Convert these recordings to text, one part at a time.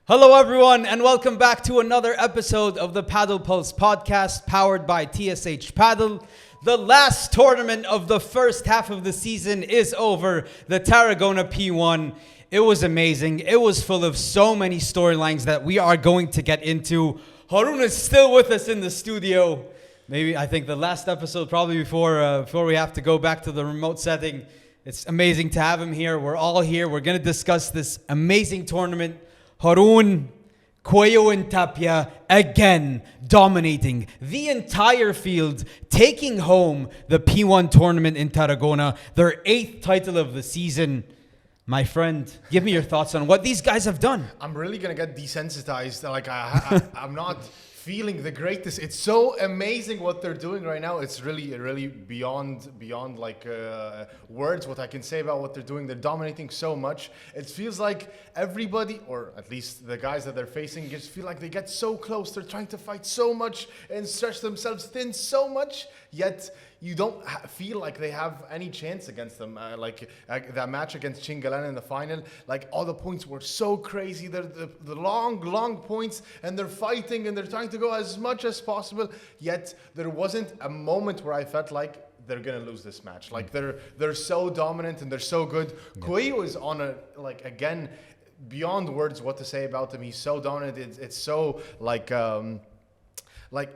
Hello, everyone, and welcome back to another episode of the Padel Pulse Podcast, powered by TSH Padel. The last tournament of the first half of the season is over, the Tarragona P1. It was amazing. It was full of so many storylines that we are going to get into. Haroon is still with us in the studio. Maybe, I think, the last episode, probably before we have to go back to the remote setting. It's amazing to have him here. We're all here. We're going to discuss this amazing tournament. Haroon, Coello Tapia again dominating the entire field, taking home the P1 tournament in Tarragona, their 8th title of the season. My friend, give me your thoughts on what these guys have done. I'm really gonna get desensitized. Like I'm not feeling the greatest. It's so amazing what they're doing right now. It's really beyond like words what I can say about what they're doing. They're dominating so much. It feels like everybody, or at least the guys that they're facing, just feel like they get so close. They're trying to fight so much and stretch themselves thin so much, yet you don't feel like they have any chance against them. That match against Chingalan in the final, like all the points were so crazy. They're the long points, and they're fighting and they're trying to go as much as possible. Yet there wasn't a moment where I felt like they're gonna lose this match. Like they're so dominant and they're so good. Yeah. Coello is on a again beyond words what to say about him. He's so dominant. It's so like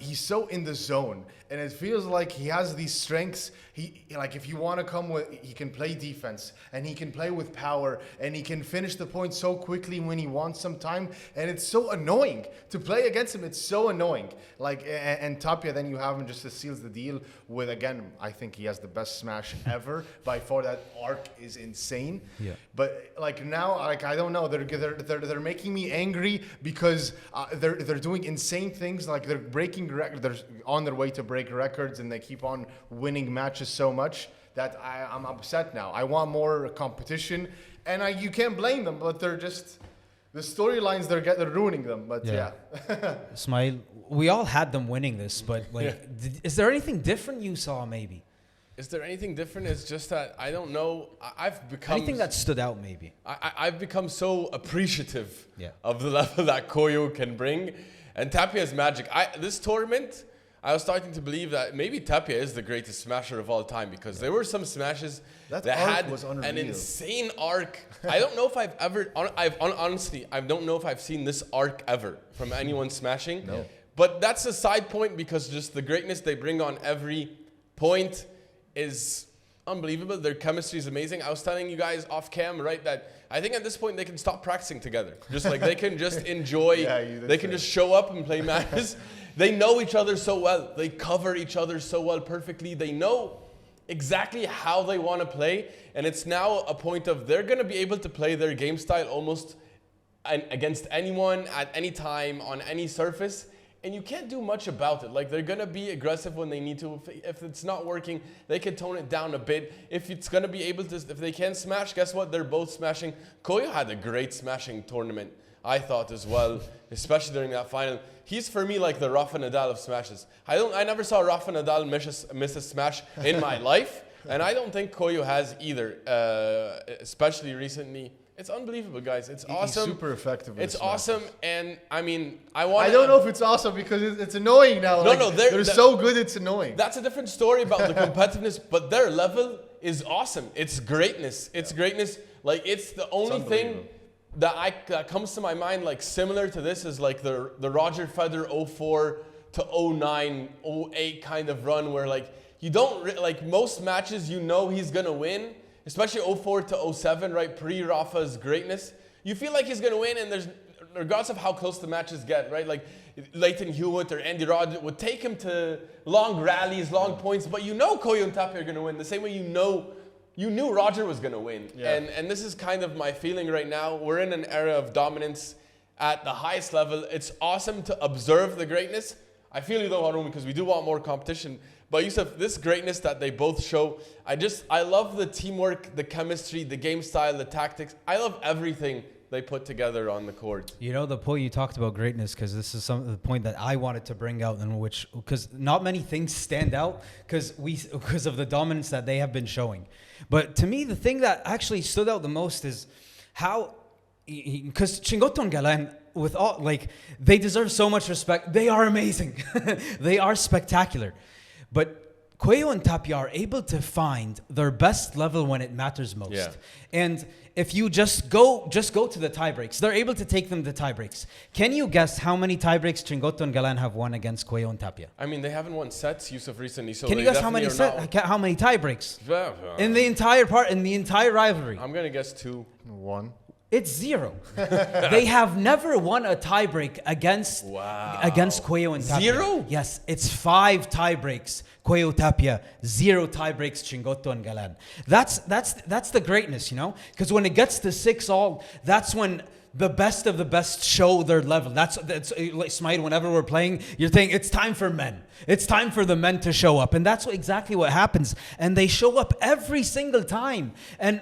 he's so in the zone, and it feels like he has these strengths. He like, if you want to come with, he can play defense and he can play with power and he can finish the point so quickly when he wants some time. And it's so annoying to play against him. It's so annoying. Like, and Tapia, then you have him just to seals the deal with, again, I think he has the best smash ever. By far, that arc is insane. Yeah. But like now, like I don't know, they're making me angry because they're doing insane things. Like they're breaking records. They're on their way to break records, and they keep on winning matches so much that I'm upset now. I want more competition, and you can't blame them, but they're just the storylines they're ruining them. But yeah. Ismaeel, we all had them winning this, but is there anything different you saw? Maybe. Is there anything different? It's just that I don't know. I've become anything that stood out. Maybe I've become so appreciative of the level that Coello can bring, and Tapia's magic. This tournament, I was starting to believe that maybe Tapia is the greatest smasher of all time, because there were some smashes that had an insane arc. I don't know if honestly, I don't know if I've seen this arc ever from anyone smashing. No. But that's a side point, because just the greatness they bring on every point is unbelievable. Their chemistry is amazing. I was telling you guys off cam, right, that I think at this point they can stop practicing together. Just like they can just enjoy, they can just show up and play matches. They know each other so well. They cover each other so well perfectly. They know exactly how they want to play. And it's now a point of they're going to be able to play their game style almost against anyone at any time on any surface. And you can't do much about it. Like, they're going to be aggressive when they need to. If it's not working, they can tone it down a bit. If it's going to be able to, if they can smash, guess what? They're both smashing. Coello had a great smashing tournament, I thought, as well, especially during that final. He's, for me, like the Rafa Nadal of smashes. I never saw Rafa Nadal miss a smash in my life. And I don't think Coello has either, especially recently. It's unbelievable, guys. It's awesome. He's super effective. It's awesome, and I mean, I don't know if it's awesome because it's annoying now. No, they're so good. It's annoying. That's a different story about the competitiveness, but their level is awesome. It's greatness. It's greatness. Like, it's the only thing that comes to my mind, like similar to this, is like the Roger Federer 04 to 09, 08 kind of run, where like you don't like most matches, you know he's gonna win. Especially 04 to 07, right? Pre-Rafa's greatness. You feel like he's going to win, and there's, regardless of how close the matches get, right? Like Leighton Hewitt or Andy Roddick would take him to long rallies, long points, but you know Coello and Tapia are going to win. The same way you knew Roger was going to win. Yeah. And this is kind of my feeling right now. We're in an era of dominance at the highest level. It's awesome to observe the greatness. I feel you though, Haroon, because we do want more competition. But Yousef, this greatness that they both show, I love the teamwork, the chemistry, the game style, the tactics. I love everything they put together on the court. You know, the point you talked about greatness, because this is the point that I wanted to bring out, in which, because not many things stand out because of the dominance that they have been showing. But to me, the thing that actually stood out the most is how, because Chingotto Galán with all, like, they deserve so much respect. They are amazing. They are spectacular. But Coello and Tapia are able to find their best level when it matters most. Yeah. And if you just go to the tie breaks, they're able to take them to tie breaks. Can you guess how many tie breaks Chingotto and Galán have won against Coello and Tapia? I mean, they haven't won sets, Yousef, recently. So Can you guess how many tie breaks in the entire rivalry? I'm gonna guess 2. 1. It's 0. They have never won a tiebreak against Coello and Tapia. 0? Yes, it's 5 tiebreaks. Coello Tapia, 0 tiebreaks. Chingotto and Galán. That's the greatness, you know. Because when it gets to 6-all, that's when the best of the best show their level. That's like Ismaeel. Whenever we're playing, you're thinking it's time for men. It's time for the men to show up, and that's exactly what happens. And they show up every single time. And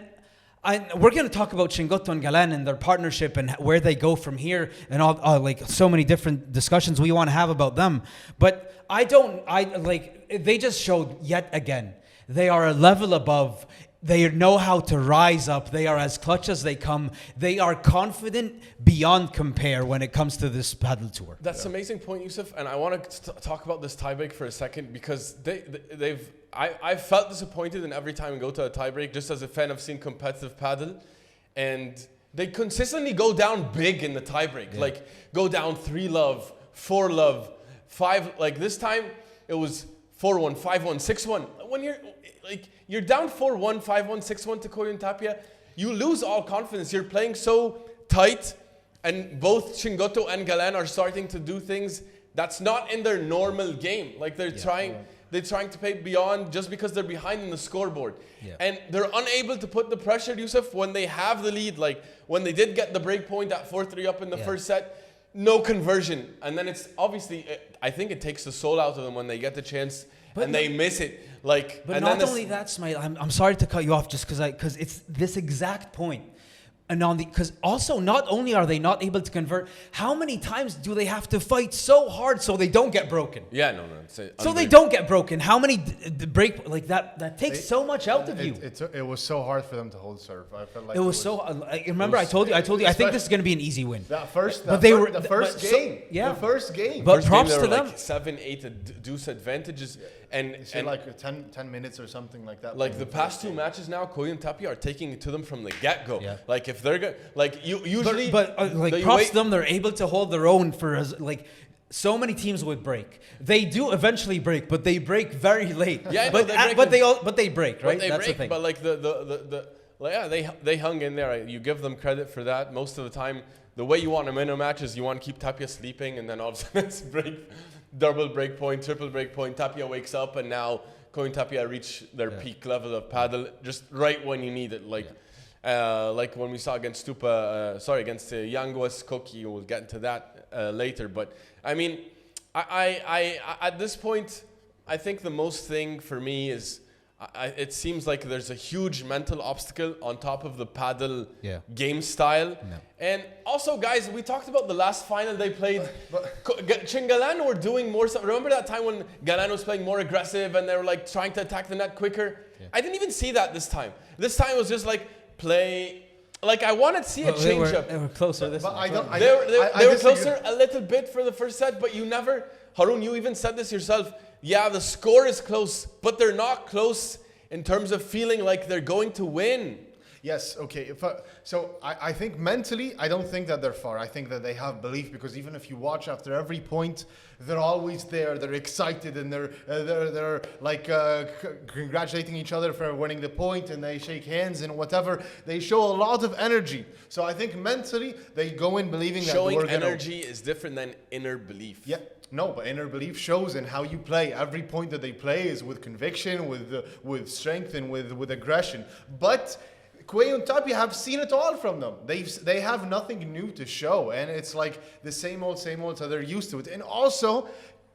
we're going to talk about Chingotto and Galán and their partnership and where they go from here and all like so many different discussions we want to have about them. But they just showed yet again, they are a level above. They know how to rise up. They are as clutch as they come. They are confident beyond compare when it comes to this paddle tour. That's an amazing point, Yousef. And I want to talk about this tiebreak for a second because I felt disappointed in every time we go to a tiebreak, just as a fan of seeing competitive paddle. And they consistently go down big in the tiebreak. Yeah. Like, go down 3-love, 4-love, 5. Like, this time, it was 4-1, 5-1, 6-1. When you're down 4-1, 5-1, 6-1 to Coello and Tapia, you lose all confidence. You're playing so tight, and both Chingotto and Galán are starting to do things that's not in their normal game. Like, they're trying to play beyond just because they're behind in the scoreboard. Yeah. And they're unable to put the pressure, Yousef, when they have the lead. Like, when they did get the break point at 4-3 up in the first set, no conversion. And then it's obviously, I think it takes the soul out of them when they get the chance and they miss it. Like, but not only that, Ismaeel, I'm sorry to cut you off just because it's this exact point. And because also not only are they not able to convert, how many times do they have to fight so hard so they don't get broken? Yeah, no. So they don't get broken. How many break like that takes so much out of you? It was so hard for them to hold serve. I felt like it was so. Remember, I told you. I think this is going to be an easy win. The first game. But props to them. Like 7-8 deuce advantages, and like 10 minutes or something like that. Like the past 2 matches now, Coello and Tapia are taking it to them from the get-go. Yeah. Like if they're like you usually, but props to them, they're able to hold their own for so many teams would break. They do eventually break, but they break very late. Yeah, but they break, right? That's the thing. But like they hung in there. You give them credit for that. Most of the time, the way you want to win a match is you want to keep Tapia sleeping, and then all of a sudden it's double break point, triple break point. Tapia wakes up, and now Coello and Tapia reach their peak level of paddle just right when you need it. Like when we saw against STUPA, against Yanguas Koki. We'll get into that later. But I mean, I at this point, I think the most thing for me is it seems like there's a huge mental obstacle on top of the paddle game style. No. And also, guys, we talked about the last final they played. Chingalan were doing more stuff. Remember that time when Galán was playing more aggressive and they were like trying to attack the net quicker? Yeah. I didn't even see that this time. This time it was just like play. Like I wanted to see a change up. They were closer this time. They were closer a little bit for the first set, but you never. Haroon, you even said this yourself. Yeah, the score is close, but they're not close in terms of feeling like they're going to win. Yes, okay. So I think mentally, I don't think that they're far. I think that they have belief, because even if you watch after every point, they're always there. They're excited and they're like congratulating each other for winning the point, and they shake hands and whatever. They show a lot of energy. So I think mentally they go in believing that we're showing energy is different than inner belief. Yeah. No, but inner belief shows in how you play. Every point that they play is with conviction, with strength, and with aggression. But Coello and Tapia have seen it all from them. They have nothing new to show, and it's like the same old, so they're used to it. And also,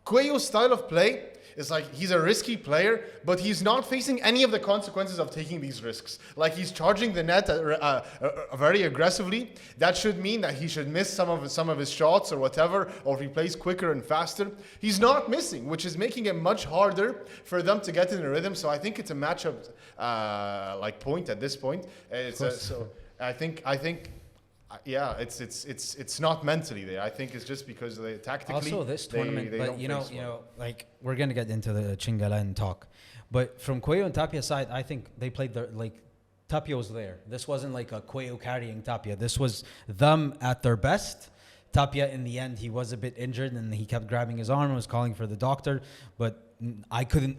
Coello's style of play is like he's a risky player, but he's not facing any of the consequences of taking these risks. Like he's charging the net very aggressively. That should mean that he should miss some of his shots or whatever, or if he plays quicker and faster. He's not missing, which is making it much harder for them to get in a rhythm. So I think it's a matchup point at this point. So I think Yeah, it's not mentally there. I think it's just because they tactically. Also, this tournament, they but don't you know, face well. like we're gonna get into the Chingalan talk, but from Coello and Tapia side, I think they played their Tapia was there. This wasn't like a Coello carrying Tapia. This was them at their best. Tapia, in the end, he was a bit injured and he kept grabbing his arm and was calling for the doctor. But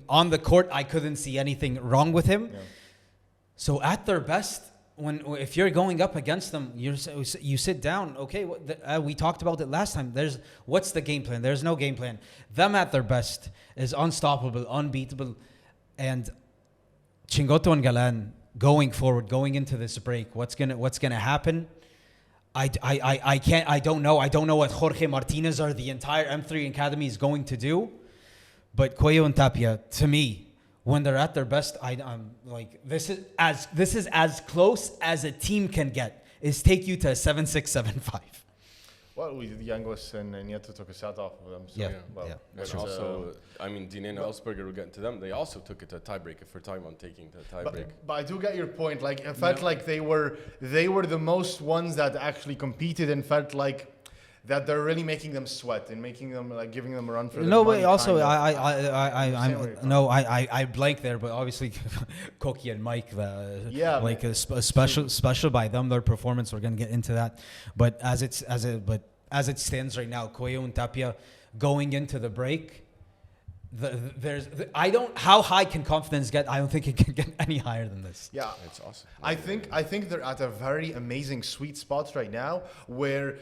on the court, I couldn't see anything wrong with him. Yeah. So at their best, if you're going up against them, you sit down. Okay, we talked about it last time. What's the game plan? There's no game plan. Them at their best is unstoppable, unbeatable. And Chingotto and Galán going forward, going into this break, what's gonna happen? I don't know. I don't know what Jorge Martinez or the entire M3 Academy is going to do. But Coello and Tapia, to me, when they're at their best, I'm like, this is as close as a team can get, is take you to a 7-6, 7-5. Well, we did Youngos and Nieto took a set off of them. So Yeah. Well, Yeah. And also, I mean, Dean and AUGSBURGER, we'll get into them. They also took it to a tiebreak if we're talking on taking the tiebreak. But I do get your point. Like, it felt like they were the most ones that actually competed and felt like that they're really making them sweat and making them giving them a run for their No, money, but also kind of. I blank there, but obviously Koki and Mike, special by them, their performance. We're gonna get into that, but as it stands right now, Coello and Tapia going into the break. How high can confidence get? I don't think it can get any higher than this. Yeah, It's awesome. I think they're at a very amazing sweet spot right now where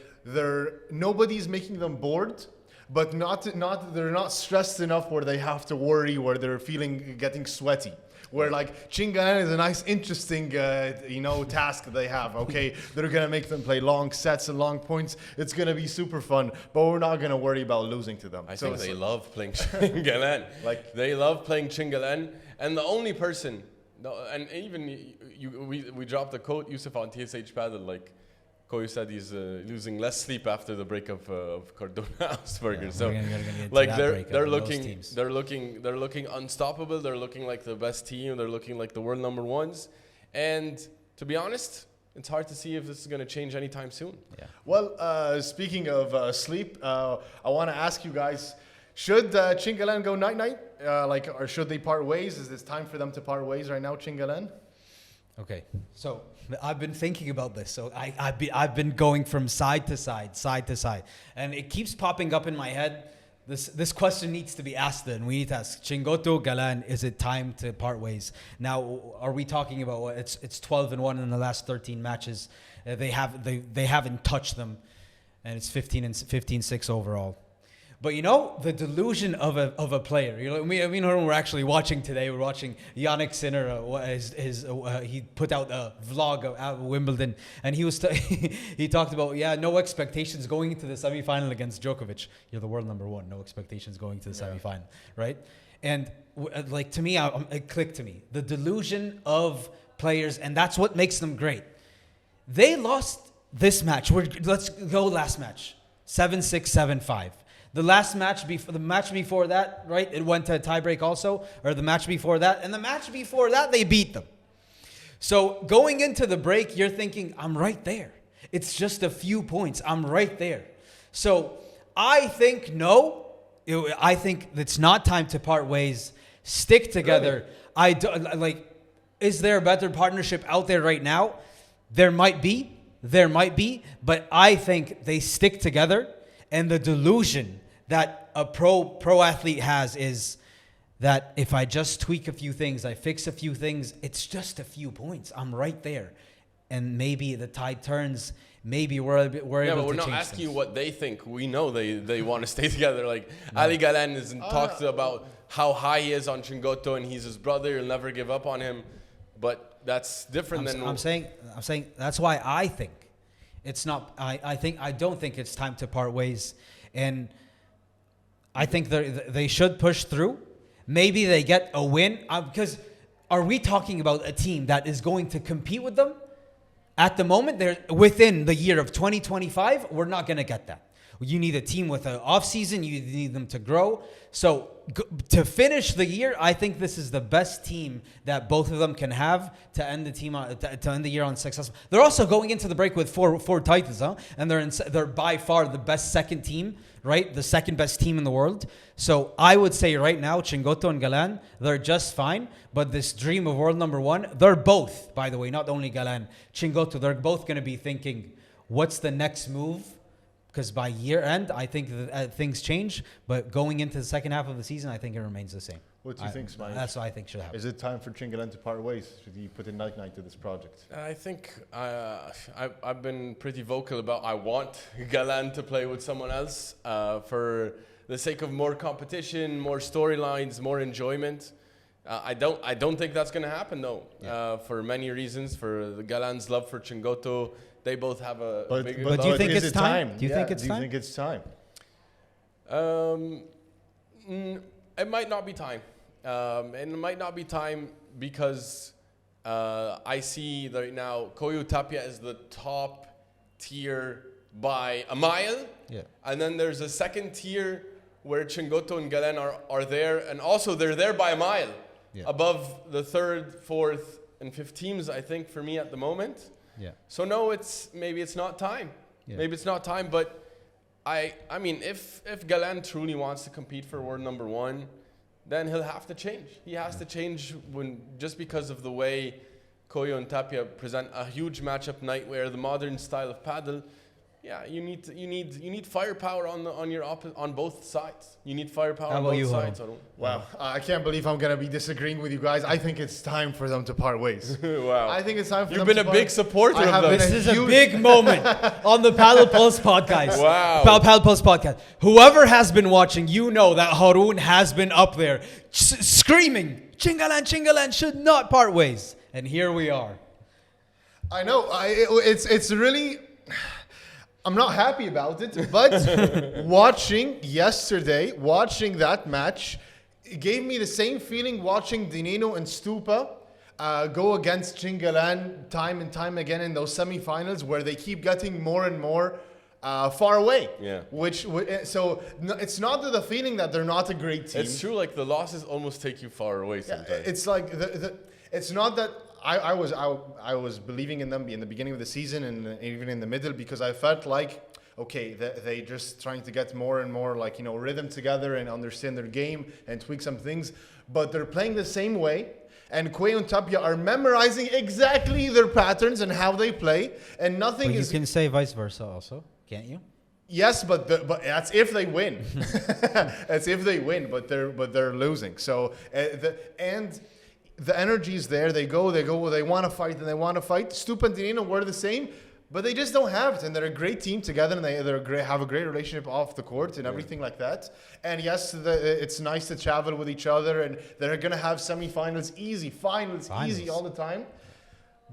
nobody's making them bored, but they're not stressed enough where they have to worry, where they're getting sweaty. Where like Chingalan is a nice, interesting, task that they have. Okay, they're gonna make them play long sets and long points. It's gonna be super fun, but we're not gonna worry about losing to them. I think they love playing Chingalan. They love playing Chingalan, and the only person, and even we dropped the quote Yousef on TSH Padel, like Coello said, he's losing less sleep after the breakup of CARDONA AUGSBURGER. So they're looking unstoppable. They're looking like the best team. They're looking like the world number ones. And to be honest, it's hard to see if this is going to change anytime soon. Yeah. Well, speaking of sleep, I want to ask you guys: should Chingalan go night-night, or should they part ways? Is this time for them to part ways right now, Chingalan? Okay, so I've been thinking about this. So I've been going from side to side, and it keeps popping up in my head. This question needs to be asked. Then we need to ask Chingotto Galán: is it time to part ways? Now, are we talking about it's 12-1 in the last 13 matches? They haven't touched them, and it's 15-6 overall. But the delusion of a player. We're actually watching today. We're watching Yannick Sinner. He put out a vlog at Wimbledon, and he talked about no expectations going into the semifinal against Djokovic. You're the world number one. No expectations going to the semifinal, right? And to me, it clicked to me the delusion of players, and that's what makes them great. They lost this match. Let's go last match, 7-6, 7-5. The match before that, right? It went to a tiebreak also, or the match before that, and the match before that they beat them. So going into the break, you're thinking, I'm right there. It's just a few points. I'm right there. So I think I think it's not time to part ways. Stick together. Really? Is there a better partnership out there right now? There might be, but I think they stick together. And the delusion that a pro athlete has is that if I just tweak a few things, I fix a few things, it's just a few points. I'm right there. And maybe the tide turns. Maybe we're able to change things. Yeah, but we're not asking you what they think. We know they want to stay together. Ali Galán isn't talked about how high he is on Chingotto and he's his brother. He'll never give up on him. But that's different than... I'm saying that's why I think it's not. I don't think it's time to part ways, and I think they should push through. Maybe they get a win because are we talking about a team that is going to compete with them? At the moment, they're within the year of 2025. We're not going to get that. You need a team with an off season. You need them to grow. So to finish the year, I think this is the best team that both of them can have to end the team to end the year on success. They're also going into the break with four titles, huh? And they're by far the best second team, right? The second best team in the world. So I would say right now, Chingotto and Galán, they're just fine. But this dream of world number one, they're both, by the way, not only Galán, Chingotto, they're both going to be thinking, what's the next move? Because by year end, I think that things change. But going into the second half of the season, I think it remains the same. What do you think, Ismaeel? That's what I think should happen. Is it time for Chingalan to part ways? Should he put a night to this project? I think I've been pretty vocal about I want Galán to play with someone else for the sake of more competition, more storylines, more enjoyment. I don't think that's going to happen though. Yeah. For many reasons. For the Galán's love for Chingotto, they both have a bigger. But do you think it's time? Do you think it's time? Do you think it's time? It might not be time. And it might not be time because I see that right now Coello Tapia is the top tier by a mile. Yeah. And then there's a second tier where Chingotto and Galán are there. And also they're there by a mile. Yeah. Above the third, fourth, and fifth teams, I think, for me at the moment. Yeah. So no, maybe it's not time. Yeah. Maybe it's not time, but I mean, if Galán truly wants to compete for world number one, then he'll have to change. He has to change just because of the way Coello and Tapia present a huge matchup night where the modern style of paddle. Yeah, you need firepower on both sides. You need firepower on both sides. Wow, I can't believe I'm gonna be disagreeing with you guys. I think it's time for them to part ways. Wow, I think it's time for them. You've been a big supporter of them. This is a big moment on the Padel Pulse Podcast. Wow, Padel Pulse Podcast. Whoever has been watching, you know that Haroon has been up there screaming, "Chingalan, Chingalan should not part ways," and here we are. I know. It's really. I'm not happy about it, but watching that match, it gave me the same feeling watching NENNO and STUPA go against Chingalan time and time again in those semifinals where they keep getting more and more far away. Yeah. So it's not the feeling that they're not a great team. It's true, like the losses almost take you far away sometimes. Yeah, it's like it's not that. I was believing in them in the beginning of the season and even in the middle because I felt like, okay, they just trying to get more and more like, rhythm together and understand their game and tweak some things. But they're playing the same way. And Coello and Tapia are memorizing exactly their patterns and how they play. And nothing you can say vice versa also, can't you? Yes, but that's if they win. That's if they win, but they're losing. So the energy is there. They go. They want to fight, and they want to fight. STUPA and NENNO were the same, but they just don't have it. And they're a great team together, and they have a great relationship off the court and everything like that. And yes, it's nice to travel with each other, and they're gonna have semifinals easy, finals easy all the time.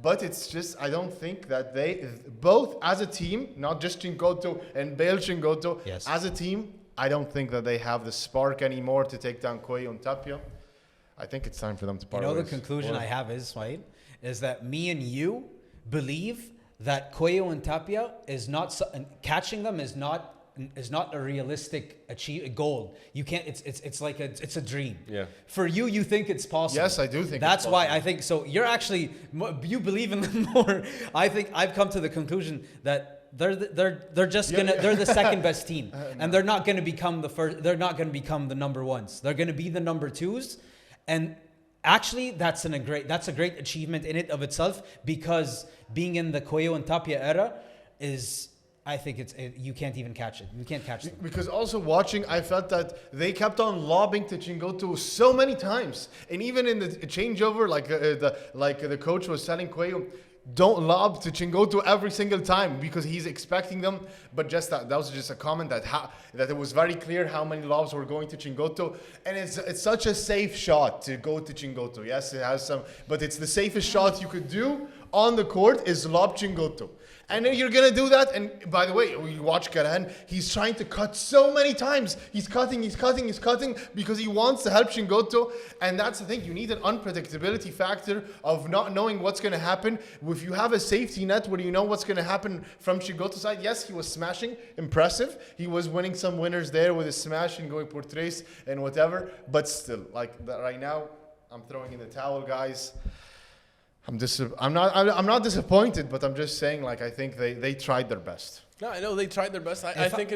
But it's just I don't think that they both as a team, not just Chingotto and Bale Chingotto, as a team, I don't think that they have the spark anymore to take down Coello and Tapia. I think it's time for them to part ways. The conclusion I have is that me and you believe that Coello and Tapia is not catching them is not a realistic goal. You can't. It's like it's a dream. Yeah. For you, you think it's possible. Yes, I do think. That's why I think so. You believe in them more. I think I've come to the conclusion that they're the second best team, and they're not gonna become the first. They're not gonna become the number ones. They're gonna be the number twos. And actually, that's a great achievement in it of itself because being in the Coello and Tapia era is, I think you can't even catch it. You can't catch them. Because also watching, I felt that they kept on lobbing to Chingotto so many times, and even in the changeover, like the coach was telling Coello, don't lob to Chingotto every single time because he's expecting them. But just that was just a comment that it was very clear how many lobs were going to Chingotto, and it's such a safe shot to go to Chingotto. Yes, it has some, but it's the safest shot you could do on the court is lob Chingotto. And then you're going to do that. And by the way, you watch Galán, he's trying to cut so many times. He's cutting because he wants to help Chingotto. And that's the thing. You need an unpredictability factor of not knowing what's going to happen. If you have a safety net where you know what's going to happen from Chingotto's side, yes, he was smashing. Impressive. He was winning some winners there with his smash and going por tres and whatever. But still, like right now, I'm throwing in the towel, guys. I'm not disappointed, but I'm just saying, like, I think they tried their best. No, I know they tried their best. I think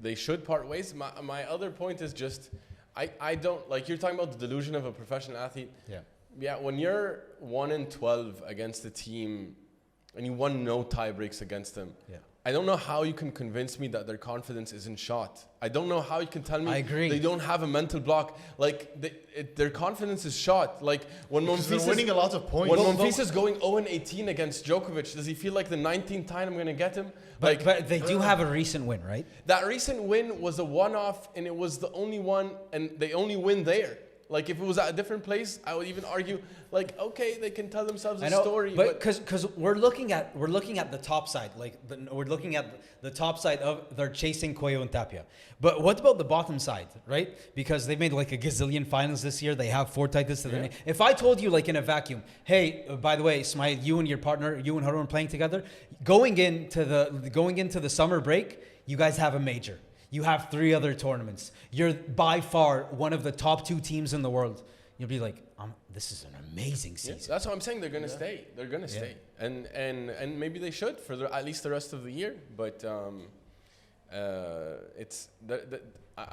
they should part ways. My other point is just I don't like, you're talking about the delusion of a professional athlete. Yeah. When you're 1-12 against a team and you won no tie breaks against them. Yeah. I don't know how you can convince me that their confidence isn't shot. I don't know how you can tell me they don't have a mental block. Like, their confidence is shot. Like, when Monfils winning a lot of points. When Monfils is going 0-18 against Djokovic, does he feel like the 19th time I'm going to get him? But they do have a recent win, right? That recent win was a one-off, and it was the only one, and they only win there. Like, if it was at a different place, I would even argue, like, okay, they can tell themselves a story. But because we're looking at the top side, like we're looking at the top side of they're chasing Coello Tapia. But what about the bottom side, right? Because they made like a gazillion finals this year. They have 4 titles to their name. If I told you, like, in a vacuum, hey, by the way, Ismaeel, you and your partner, you and Haroon playing together, going into the summer break, you guys have a major. You have 3 other tournaments. You're by far one of the top 2 teams in the world. You'll be like, this is an amazing season. Yeah, that's what I'm saying. They're going to stay. They're going to stay. And maybe they should for at least the rest of the year. But I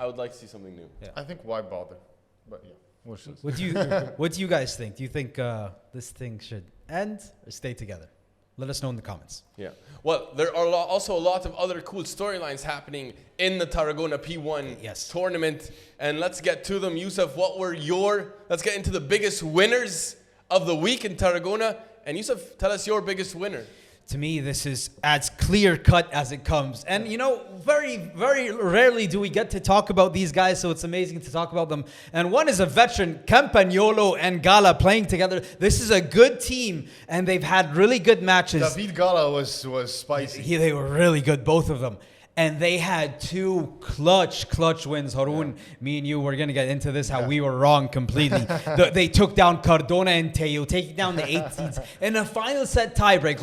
would like to see something new. Yeah. I think why bother? But yeah. What do you guys think? Do you think this thing should end or stay together? Let us know in the comments. Yeah. Well, there are also a lot of other cool storylines happening in the Tarragona P1 tournament. And let's get to them. Yousef, let's get into the biggest winners of the week in Tarragona. And Yousef, tell us your biggest winner. To me, this is as clear cut as it comes. And, you know, very, very rarely do we get to talk about these guys, so it's amazing to talk about them. And one is a veteran, Campagnolo and Gala playing together. This is a good team, and they've had really good matches. David Gala was spicy. They were really good, both of them. And they had 2 clutch wins. Haroon, me and you, we're going to get into this, how we were wrong completely. They took down Cardona and TELLO, taking down the 8 seeds in a final set tiebreak,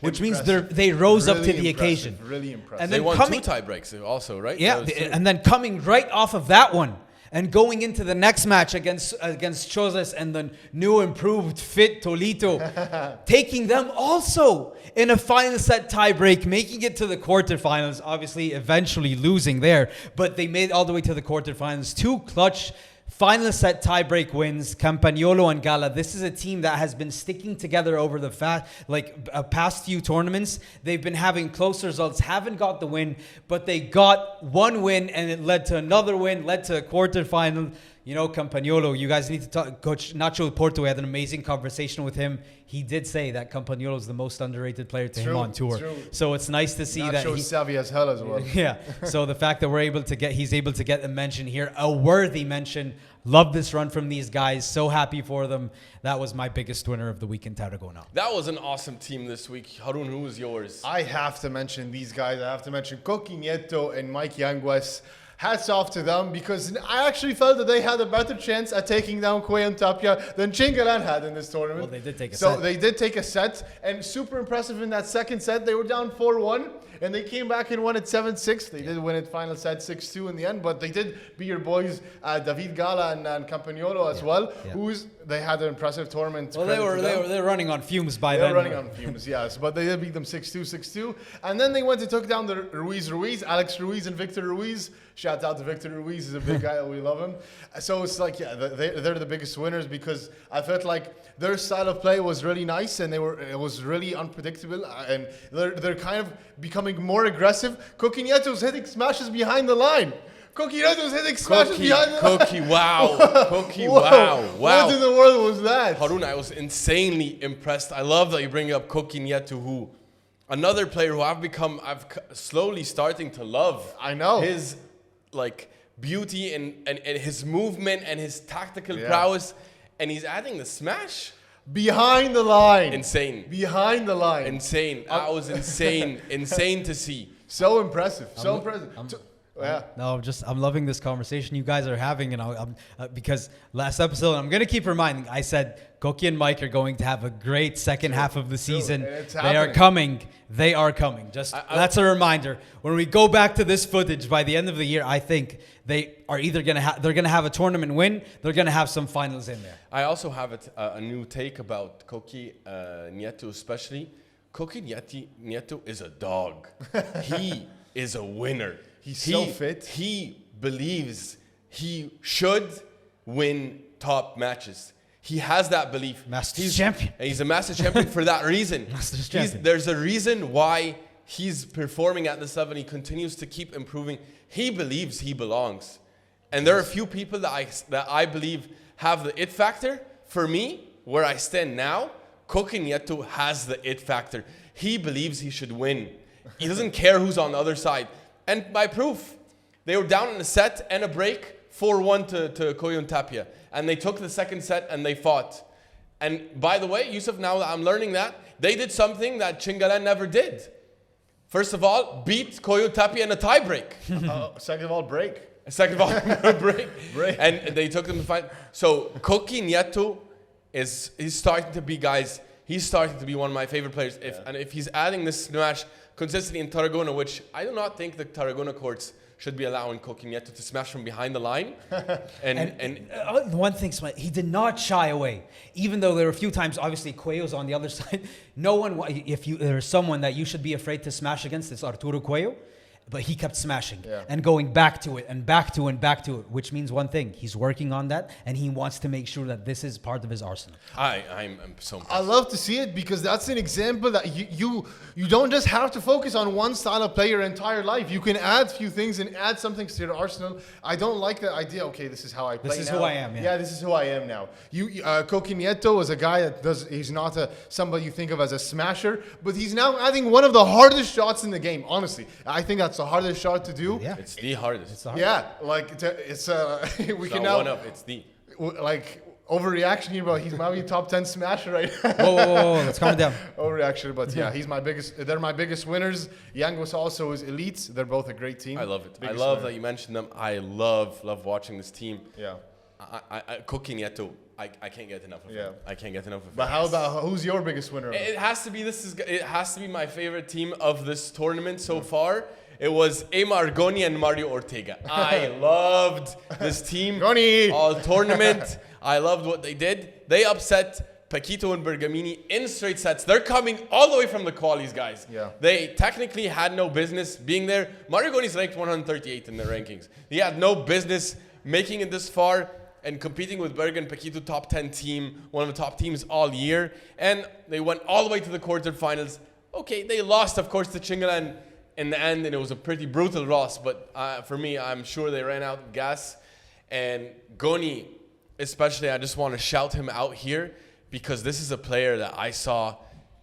which means they rose up to the occasion. Really impressive. And they won 2 tiebreaks also, right? Yeah, and then coming right off of that one, and going into the next match against Chozas and the new improved fit Tolito, taking them also in a final set tiebreak, making it to the quarterfinals, obviously eventually losing there, but they made all the way to the quarterfinals. 2 clutch final set tiebreak wins, Campagnolo and Gala. This is a team that has been sticking together over the past few tournaments. They've been having close results, haven't got the win, but they got 1 win, and it led to another win, led to a quarterfinal. You know, Campagnolo, you guys need to talk. Coach Nacho Porto, we had an amazing conversation with him. He did say that Campagnolo is the most underrated player to him on tour. True. So it's nice to see that he's savvy as hell as well. Yeah. So the fact that he's able to get a mention here, a worthy mention. Love this run from these guys. So happy for them. That was my biggest winner of the week in Tarragona. That was an awesome team this week. Haroon, who was yours? I have to mention these guys. I have to mention Coqui Nieto and Mike Yangues. Hats off to them, because I actually felt that they had a better chance at taking down Coello Tapia than Chingalan had in this tournament. Well, they did take a set. So they did take a set, and super impressive in that second set. They were down 4-1, and they came back and won it 7-6. They did win it final set 6-2 in the end, but they did beat your boys David Gala and Campagnolo as well, they had an impressive tournament. Well, they were running on fumes by then. They were running on fumes, yes, but they did beat them 6-2, 6-2, and then they went and took down the Ruiz, Alex Ruiz and Victor Ruiz. Shout out to Victor Ruiz. He's a big guy. We love him. So it's like, they're the biggest winners, because I felt like their style of play was really nice, and it was really unpredictable, and they're kind of becoming more aggressive. Coqui Nieto's hitting smashes behind the line. Coqui Nieto's hitting smashes behind the line. Coqui, wow. Coqui, wow. What in the world was that? Haroon, I was insanely impressed. I love that you bring up Coqui Nieto, who another player who I've slowly starting to love. I know. His beauty and his movement and his tactical prowess. and he's adding the smash. Behind the line. Insane. Behind the line. Insane. That was insane. Insane to see. So impressive. So impressive. Yeah. No, I'm loving this conversation you guys are having, and I'm because last episode, I'm gonna keep reminding. I said Koki and Mike are going to have a great second half of the season. They are coming. They are coming. That's a reminder. When we go back to this footage by the end of the year, I think they are either they're gonna have a tournament win. They're gonna have some finals in there. I also have a new take about Koki Nieto, especially. Koki Nieto is a dog. He is a winner. He's so fit. He believes he should win top matches. He has that belief. Masters champion. And he's a Masters champion for that reason. Masters champion. There's a reason why he's performing at this level. And he continues to keep improving. He believes he belongs. And there are a few people that I believe have the it factor. For me, where I stand now, Koki Nieto has the it factor. He believes he should win. He doesn't care who's on the other side. And by proof, they were down in a set and a break, 4-1 to Coello Tapia. And they took the second set and they fought. And by the way, Yousef, now that I'm learning that, they did something that Chingalan never did. First of all, beat Coello Tapia in a tie break. Second of all, break. Second of all, break. And they took them to fight. So Koki Nieto he's starting to be, guys, he's starting to be one of my favorite players. If he's adding this smash consistently in Tarragona, which I do not think the Tarragona courts should be allowing Koki Nieto to smash from behind the line. and one thing, he did not shy away, even though there were a few times. Obviously, Coello's on the other side. No one, there's someone that you should be afraid to smash against, it's Arturo Coello. But he kept smashing and going back to it and back to it and back to it, which means one thing: he's working on that, and he wants to make sure that this is part of his arsenal. I'm so impressed. I love to see it because that's an example that you don't just have to focus on one style of play your entire life. You can add a few things and add some things to your arsenal. I don't like the idea. Okay, this is how I play. This is who I am. Yeah, this is who I am now. Koki Nieto is a guy that he's not somebody you think of as a smasher, but he's now adding one of the hardest shots in the game. Honestly, I think that's the hardest shot to do. Yeah, it's the hardest. Yeah, like it's we can now it's the like overreaction here, but he's maybe top 10 smasher right now. Whoa, let's calm it down. Overreaction, but yeah, they're my biggest winners. Yangos also is elite. They're both a great team. I love it. I love that you mentioned them. I love watching this team. Yeah. Koki Nieto, I can't get enough of him. I can't get enough of him. But how about who's your biggest winner? It has to be my favorite team of this tournament so far. It was Aimar Goni and Mario Ortega. I loved this team Goni all tournament. I loved what they did. They upset Paquito and Bergamini in straight sets. They're coming all the way from the qualies, guys. Yeah. They technically had no business being there. Mario Goni's ranked 138 in the rankings. He had no business making it this far and competing with Berg and Paquito, top 10 team, one of the top teams all year. And they went all the way to the quarterfinals. Okay, they lost, of course, to Chingalan in the end, and it was a pretty brutal loss. But for me, I'm sure they ran out of gas. And Goni, especially, I just want to shout him out here because this is a player that I saw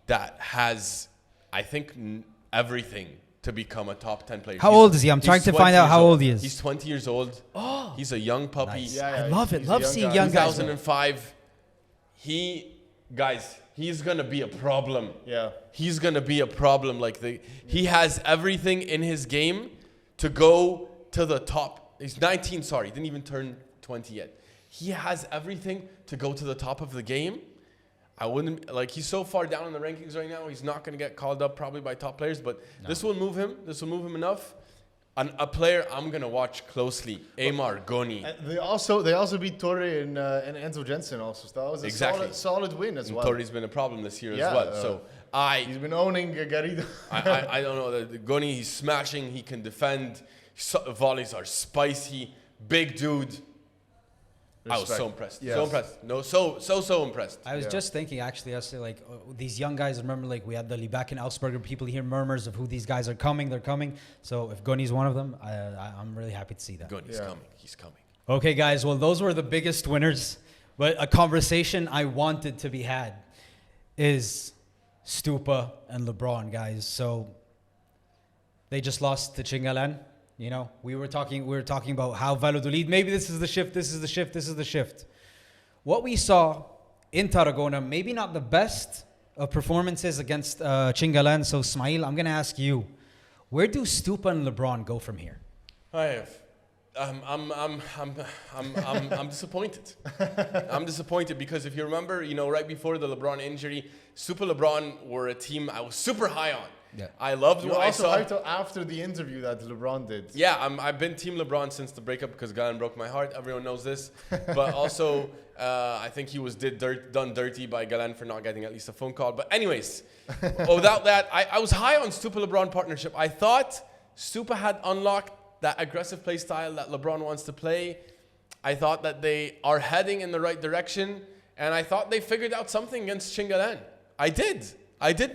that has, I think, everything to become a top 10 player. How old is he? I'm trying to find out how old he is. He's 20 years old. Oh, he's a young puppy. Nice. I love it. Love seeing young guys. 2005. He's gonna be a problem. Yeah. He's gonna be a problem. He has everything in his game to go to the top. He's 19. Sorry, didn't even turn 20 yet. He has everything to go to the top of the game. I wouldn't he's so far down in the rankings right now. He's not gonna get called up probably by top players, but this will move him. This will move him enough. A player I'm gonna watch closely, Aimar Goni. They also beat Torre and Enzo Jensen also. So that was a solid win as well. Torre's been a problem this year as well. So he's been owning Garrido. I don't know. Goni, he's smashing. He can defend. Volleys are spicy. Big dude. Respect. I was so impressed. Yes. So impressed. No, so impressed. I was just thinking, actually, I was saying, these young guys, remember, we had the Lieback and AUGSBURGER people hear murmurs of who these guys are coming. They're coming. So if Goni's one of them, I'm really happy to see that. Goni's coming. He's coming. Okay, guys. Well, those were the biggest winners. But a conversation I wanted to be had is STUPA and LEBRON, guys. So they just lost to Chingalan. You know, we were talking about how Valladolid, maybe this is the shift. what we saw in Tarragona, maybe not the best of performances against Chingalan. So, Ismaeel, I'm going to ask you, where do STUPA and LeBron go from here? I'm disappointed. I'm disappointed because if you remember, right before the LeBron injury, STUPA LeBron were a team I was super high on. Yeah. I loved what I saw. Also after the interview that LeBron did. Yeah, I've been Team LeBron since the breakup because Galán broke my heart. Everyone knows this. But also, I think he was done dirty by Galán for not getting at least a phone call. But anyways, without that, I was high on STUPA LeBron partnership. I thought STUPA had unlocked that aggressive play style that LeBron wants to play. I thought that they are heading in the right direction. And I thought they figured out something against Chingalan. I did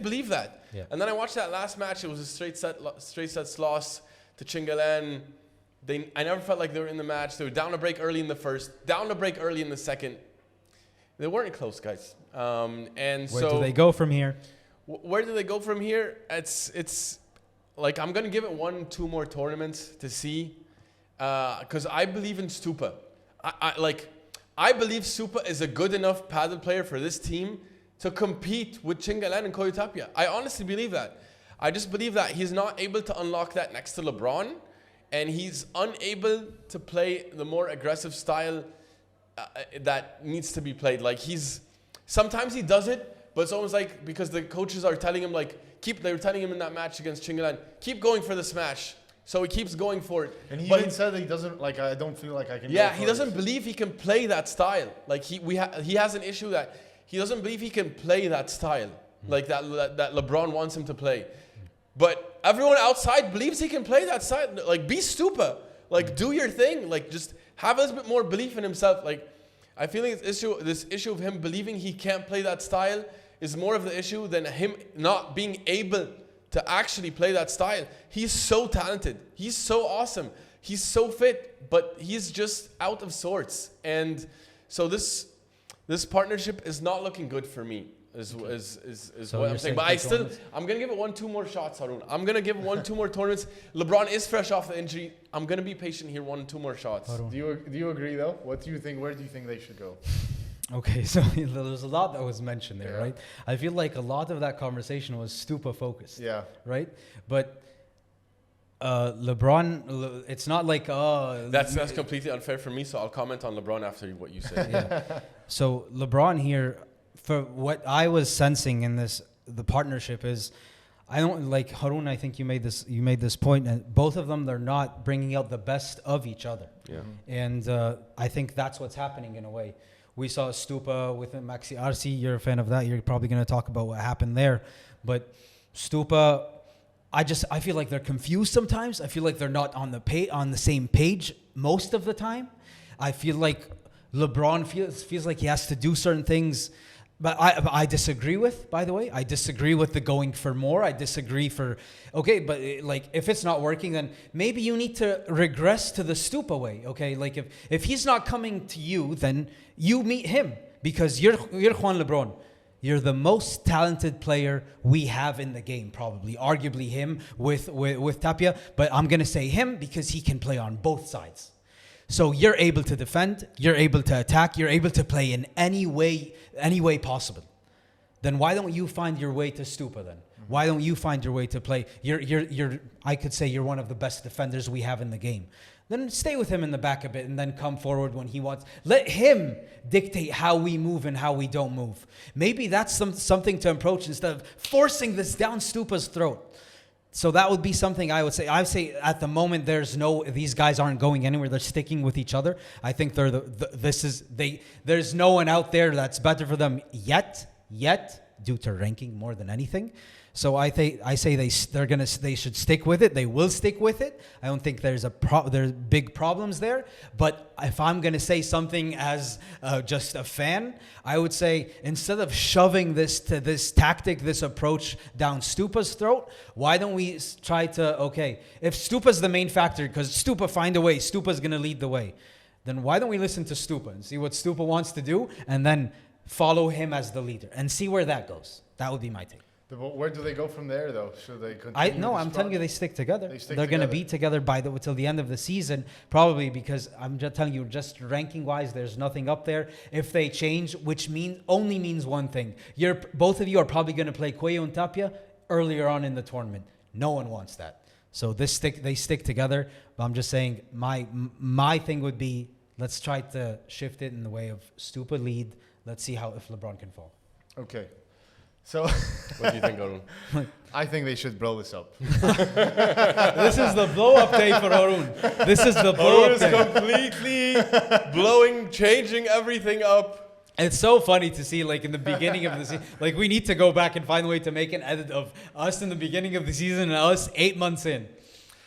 believe that. Yeah. And then I watched that last match. It was a straight sets loss to Chingalan. I never felt like they were in the match. They were down a break early in the first, down a break early in the second. They weren't close, guys. Where do they go from here? Where do they go from here? It's like I'm gonna give it 1-2 more tournaments to see, because I believe in STUPA. I believe STUPA is a good enough paddle player for this team to compete with Chingalan and Coello Tapia. I honestly believe that. I just believe that he's not able to unlock that next to LeBron, and he's unable to play the more aggressive style that needs to be played. Sometimes he does it, but it's almost like because the coaches are telling him they were telling him in that match against Chingalan, keep going for the smash. So he keeps going for it. And he even said that he doesn't, I don't feel like I can. Yeah, he doesn't believe he can play that style. He has an issue that he doesn't believe he can play that style, that LeBron wants him to play. But everyone outside believes he can play that style. Be STUPA. Do your thing. Just have a little bit more belief in himself. I feel like this issue of him believing he can't play that style is more of the issue than him not being able to actually play that style. He's so talented. He's so awesome. He's so fit, but he's just out of sorts. And so this partnership is not looking good for me, is what I'm saying. But I'm going to give it 1-2 more shots, Haroon. I'm going to give 1-2 more tournaments. LeBron is fresh off the injury. I'm going to be patient here, 1-2 more shots. Do you agree, though? What do you think? Where do you think they should go? Okay, so there's a lot that was mentioned there, right? I feel like a lot of that conversation was STUPA focused. Yeah. Right? But LeBron, it's not like that's completely unfair for me, so I'll comment on LeBron after what you said. Yeah. So LeBron here, for what I was sensing in the partnership is, I don't like Haroon. I think you made this point, and both of them, they're not bringing out the best of each other. Yeah. And I think that's what's happening in a way. We saw STUPA with Maxi Arsi. You're a fan of that. You're probably going to talk about what happened there. But STUPA, I feel like they're confused sometimes. I feel like they're not on the same page most of the time. I feel like LeBron feels like he has to do certain things. But I disagree with, by the way. I disagree with the going for more. I disagree but if it's not working, then maybe you need to regress to the STUPA way, okay? If he's not coming to you, then you meet him, because you're Juan LeBron. You're the most talented player we have in the game, probably. Arguably him with Tapia, but I'm going to say him because he can play on both sides. So you're able to defend, you're able to attack, you're able to play in any way possible. Then why don't you find your way to STUPA then? Why don't you find your way to play? I could say you're one of the best defenders we have in the game. Then stay with him in the back a bit and then come forward when he wants. Let him dictate how we move and how we don't move. Maybe that's something to approach instead of forcing this down STUPA's throat. So that would be something I would say. I would say at the moment these guys aren't going anywhere. They're sticking with each other. I think there's no one out there that's better for them yet due to ranking more than anything. So I say they should stick with it. They will stick with it. I don't think there's big problems there. But if I'm gonna say something as just a fan, I would say instead of shoving this tactic, this approach down STUPA's throat, why don't we try to if STUPA's the main factor, because STUPA find a way, STUPA's gonna lead the way, then why don't we listen to STUPA and see what STUPA wants to do, and then follow him as the leader and see where that goes. That would be my take. Where do they go from there, though? Should they continue? No, I'm telling you, they stick together. They're going to be together till the end of the season, probably, because I'm just telling you, just ranking-wise, there's nothing up there. If they change, which only means one thing. Both of you are probably going to play Coello and Tapia earlier on in the tournament. No one wants that. So they stick together. But I'm just saying, my thing would be, let's try to shift it in the way of STUPA lead. Let's see if LeBron can fall. Okay. So, what do you think, Haroon? I think they should blow this up. This is the blow-up day for Haroon. This is the blow-up day. Completely changing everything up. It's so funny to see, like, in the beginning of the season. Like, we need to go back and find a way to make an edit of us in the beginning of the season and us 8 months in.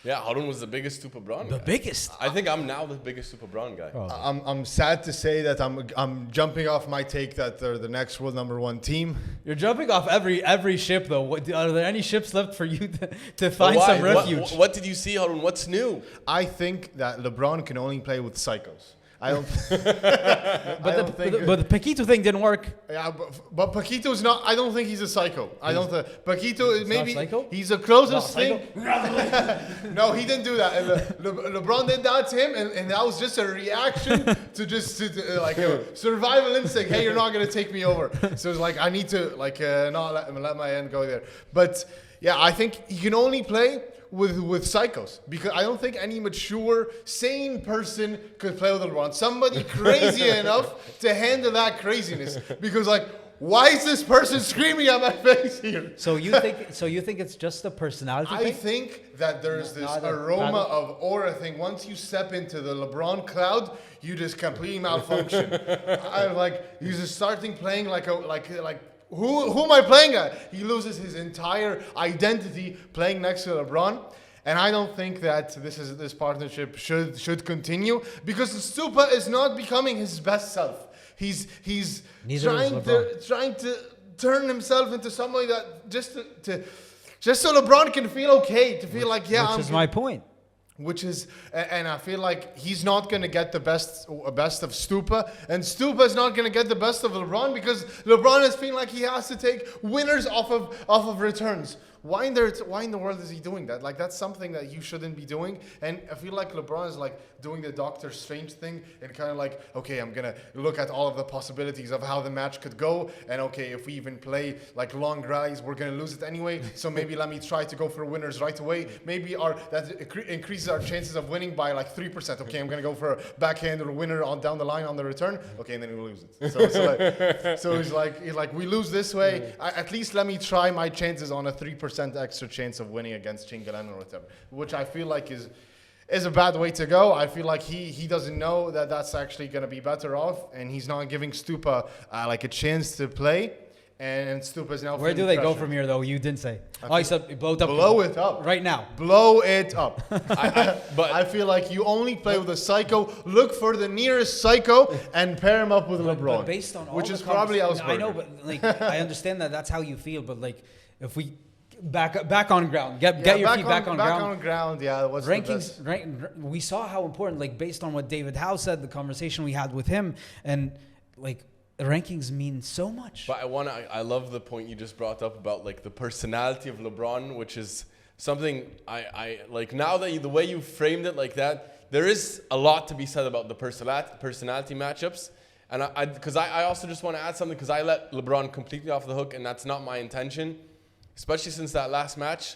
Yeah, Haroon was the biggest STUPA Braun guy. The biggest. I think I'm now the biggest STUPA Braun guy. Oh. I'm sad to say that I'm jumping off my take that they're the next world #1 team. You're jumping off every ship, though. Are there any ships left for you to find some refuge? What did you see, Haroon? What's new? I think that LeBron can only play with psychos. I don't. But the Paquito thing didn't work. Yeah, but Paquito's not. I don't think he's a psycho. I don't. Paquito maybe he's the closest thing. No, he didn't do that. And LeBron did that to him, and that was just a reaction to like a survival instinct. Hey, you're not gonna take me over. So it's like I need to not let my end go there. But yeah, I think he can only play with psychos, because I don't think any mature, sane person could play with LeBron. Somebody crazy enough to handle that craziness. Because why is this person screaming at my face here? So you think it's just a personality thing? I think that there's this aroma of aura thing. Once you step into the LeBron cloud, you just completely malfunction. You just starting playing who am I playing at? He loses his entire identity playing next to LeBron. And I don't think that this partnership should continue, because STUPA is not becoming his best self. He's trying to turn himself into somebody that just so LeBron can feel okay, to feel like, yeah. Which is my point. Which is, and I feel like he's not going to get the best of STUPA, and STUPA is not going to get the best of LeBron, because LeBron is feeling like he has to take winners off of returns. Why in the world is he doing that? That's something that you shouldn't be doing. And I feel like LeBron is doing the Doctor Strange thing, and kind of okay, I'm gonna look at all of the possibilities of how the match could go, and okay, if we even play long rallies, we're gonna lose it anyway. So maybe let me try to go for winners right away. Maybe that increases our chances of winning by 3%. Okay, I'm gonna go for a backhand or winner down the line on the return. Okay, and then we lose it. So he's like, we lose this way. At least let me try my chances on a 3% extra chance of winning against Chingalan or whatever, which I feel like is a bad way to go. I feel like he doesn't know that that's actually going to be better off, and he's not giving STUPA a chance to play. And STUPA is now. Where do they go from here, though? You didn't say. You said blow it up. Blow it up right now. Blow it up. But I feel like you only play with a psycho. Look for the nearest psycho and pair him up with LeBron. But based on all which is probably AUGSBURGER. I know, but I understand that that's how you feel. But if we back on ground, get your feet back on ground. Back on ground, yeah. What's rankings? We saw how important, based on what David Howe said, the conversation we had with him, and the rankings mean so much. But I love the point you just brought up about the personality of LeBron, which is something I like. Now that the way you framed it like that, there is a lot to be said about the personality matchups. And because I also just want to add something, because I let LeBron completely off the hook, and that's not my intention. Especially since that last match.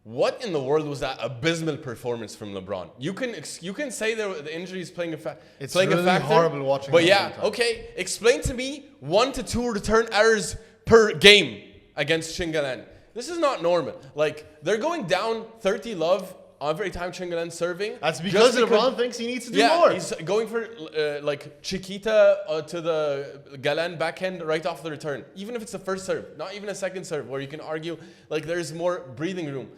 What in the world was that abysmal performance from LeBron? You can say the injury is playing a factor. It's really horrible watching. But yeah, okay. Explain to me 1 to 2 return errors per game against Chingalan. This is not normal. They're going down 30 love every time Chingalan's serving. That's because LeBron thinks he needs to do more. He's going for Chiquita to the Galán backhand right off the return. Even if it's the first serve, not even a second serve, where you can argue there's more breathing room.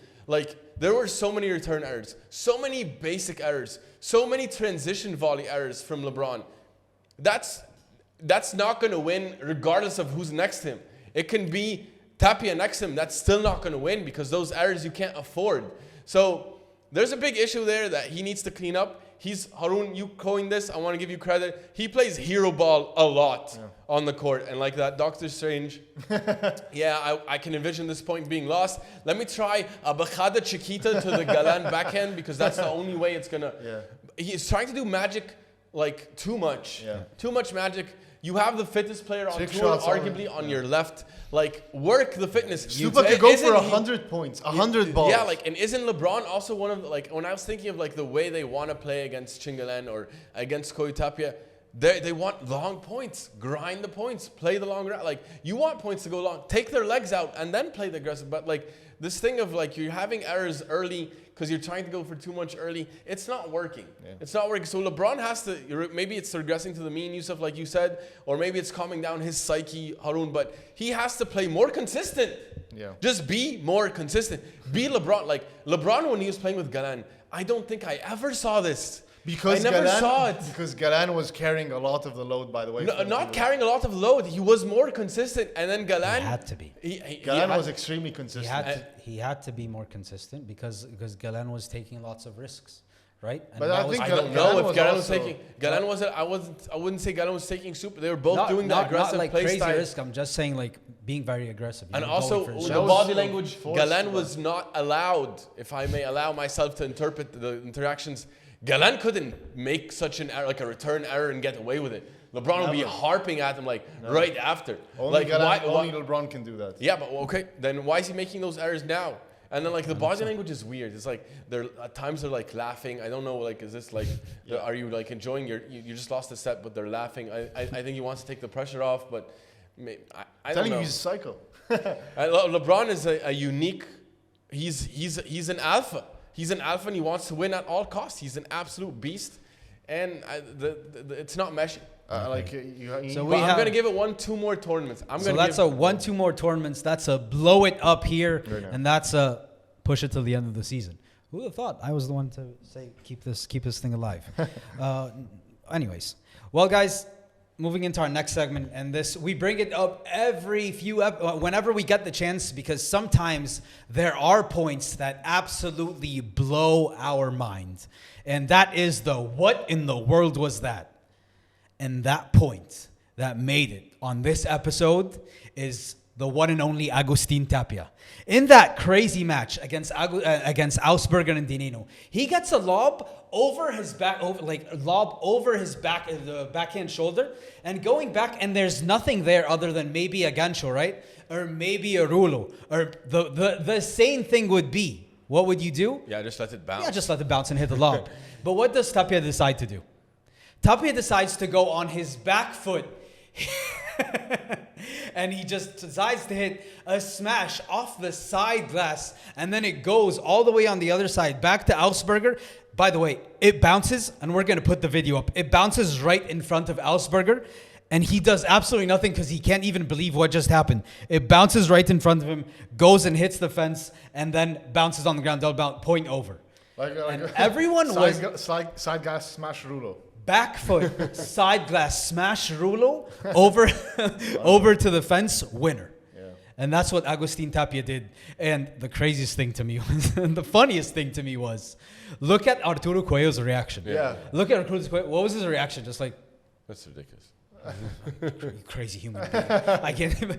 There were so many return errors, so many basic errors, so many transition volley errors from LeBron. That's not going to win regardless of who's next to him. It can be Tapia next to him. That's still not going to win, because those errors you can't afford. So there's a big issue there that he needs to clean up. Haroon, you coined this. I want to give you credit. He plays hero ball a lot on the court. And like that Doctor Strange, I can envision this point being lost. Let me try a bajada chiquita to the Galán backhand because that's the only way it's going to... He's trying to do magic like too much. Too much magic. You have the fittest player on tour, arguably on your left. Like, work the fitness. STUPA could go for 100 points, 100 balls. Yeah, like, and isn't LeBron also one of the, like, when I was thinking of like the way they want to play against Chingalan or against Coello Tapia, they want long points, grind the points, play the long route. Like, you want points to go long, take their legs out and then play the aggressive. But like this thing of like you're having errors early because you're trying to go for too much early, it's not working. It's not working. So LeBron has to, maybe it's regressing to the mean, Yousef, like you said, or maybe it's calming down his psyche, Haroon, but he has to play more consistent. Just be more consistent. Be LeBron. Like LeBron, when he was playing with Galán, I don't think I ever saw this. Because I never saw it. Because Galán was carrying a lot of the load, by the way. No, not carrying a lot of load. He was more consistent. And then Galán... He had to be. Galán was extremely consistent. He had to be more consistent because Galán was taking lots of risks, right? And but I don't know if Galán was taking... Galán wasn't... I wouldn't say Galán was taking super. They were both doing the aggressive not like play crazy style. risk. I'm just saying like being very aggressive. And also the body language, Galán was not allowed, if I may allow myself to interpret the interactions, Galán couldn't make such an error, like a return error, and get away with it. LeBron would be harping at him like right after. Only like only LeBron can do that. Yeah, but okay, then why is he making those errors now? And then like the body language is weird. It's like they're at times they're like laughing. I don't know, like is this like are you like enjoying you just lost a set, but they're laughing. I think he wants to take the pressure off, but I don't know. He's a psycho. LeBron is a unique. He's an alpha. He's an alpha and he wants to win at all costs. He's an absolute beast, and it's not meshing. So I'm gonna give it 2 more tournaments. That's a 1-2 more tournaments. That's a blow it up here, and that's a push it till the end of the season. Who would have thought I was the one to say keep this thing alive? Anyways, well, guys. Moving into our next segment, and this we bring it up every whenever we get the chance, because sometimes there are points that absolutely blow our mind, and that is the what in the world was that? And that point that made it on this episode is the one and only Agustin Tapia. In that crazy match against AUGSBURGER and NENNO, he gets a lob over his back, the backhand shoulder, and going back, and there's nothing there other than maybe a gancho, right? Or maybe a rulo. Or the same thing would be, what would you do? Yeah, just let it bounce. Yeah, just let it bounce and hit the lob. But what does Tapia decide to do? Tapia decides to go on his back foot. And he just decides to hit a smash off the side glass, and then it goes all the way on the other side back to AUGSBURGER. By the way, it bounces, and we're going to put the video up. It bounces right in front of AUGSBURGER, and he does absolutely nothing because he can't even believe what just happened. It bounces right in front of him, goes and hits the fence, and then bounces on the ground. They'll bounce point over. And everyone was side gas smash rulo. Back foot, side glass, smash rulo, over to the fence, winner. Yeah. And that's what Agustin Tapia did. And the craziest thing to me was, and the funniest thing to me was, look at Arturo Coello's reaction. Yeah. Look at Arturo Coello. What was his reaction? Just like, that's ridiculous. Crazy human being. I can't even.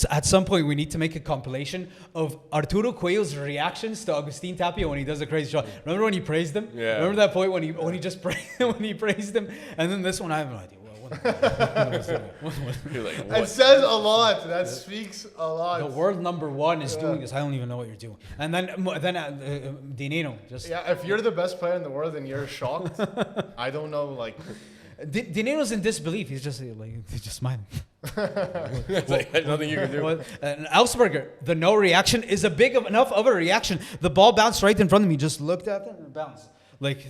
At some point, we need to make a compilation of Arturo Coello's reactions to Agustin Tapia when he does a crazy shot. Remember when he praised him? Yeah. Remember that point when he just praised him? And then this one, I have no idea. It says a lot. That speaks a lot. The world number one is doing this. I don't even know what you're doing. And then NENNO just. Yeah, if you're the best player in the world and you're shocked, I don't know, like. NENNO's in disbelief. He's just smiling. There's nothing you can do. And AUGSBURGER, the no reaction is enough of a reaction. The ball bounced right in front of me. Just looked at it and it bounced. Like,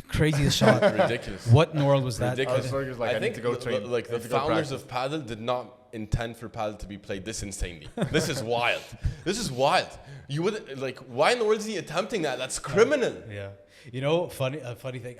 craziest shot. Ridiculous. What in the world was that? Ridiculous. Like, I think the founders of Padel did not intend for Padel to be played this insanely. This is wild. This is wild. You would like, why in the world is he attempting that? That's criminal. Yeah. You know, funny thing.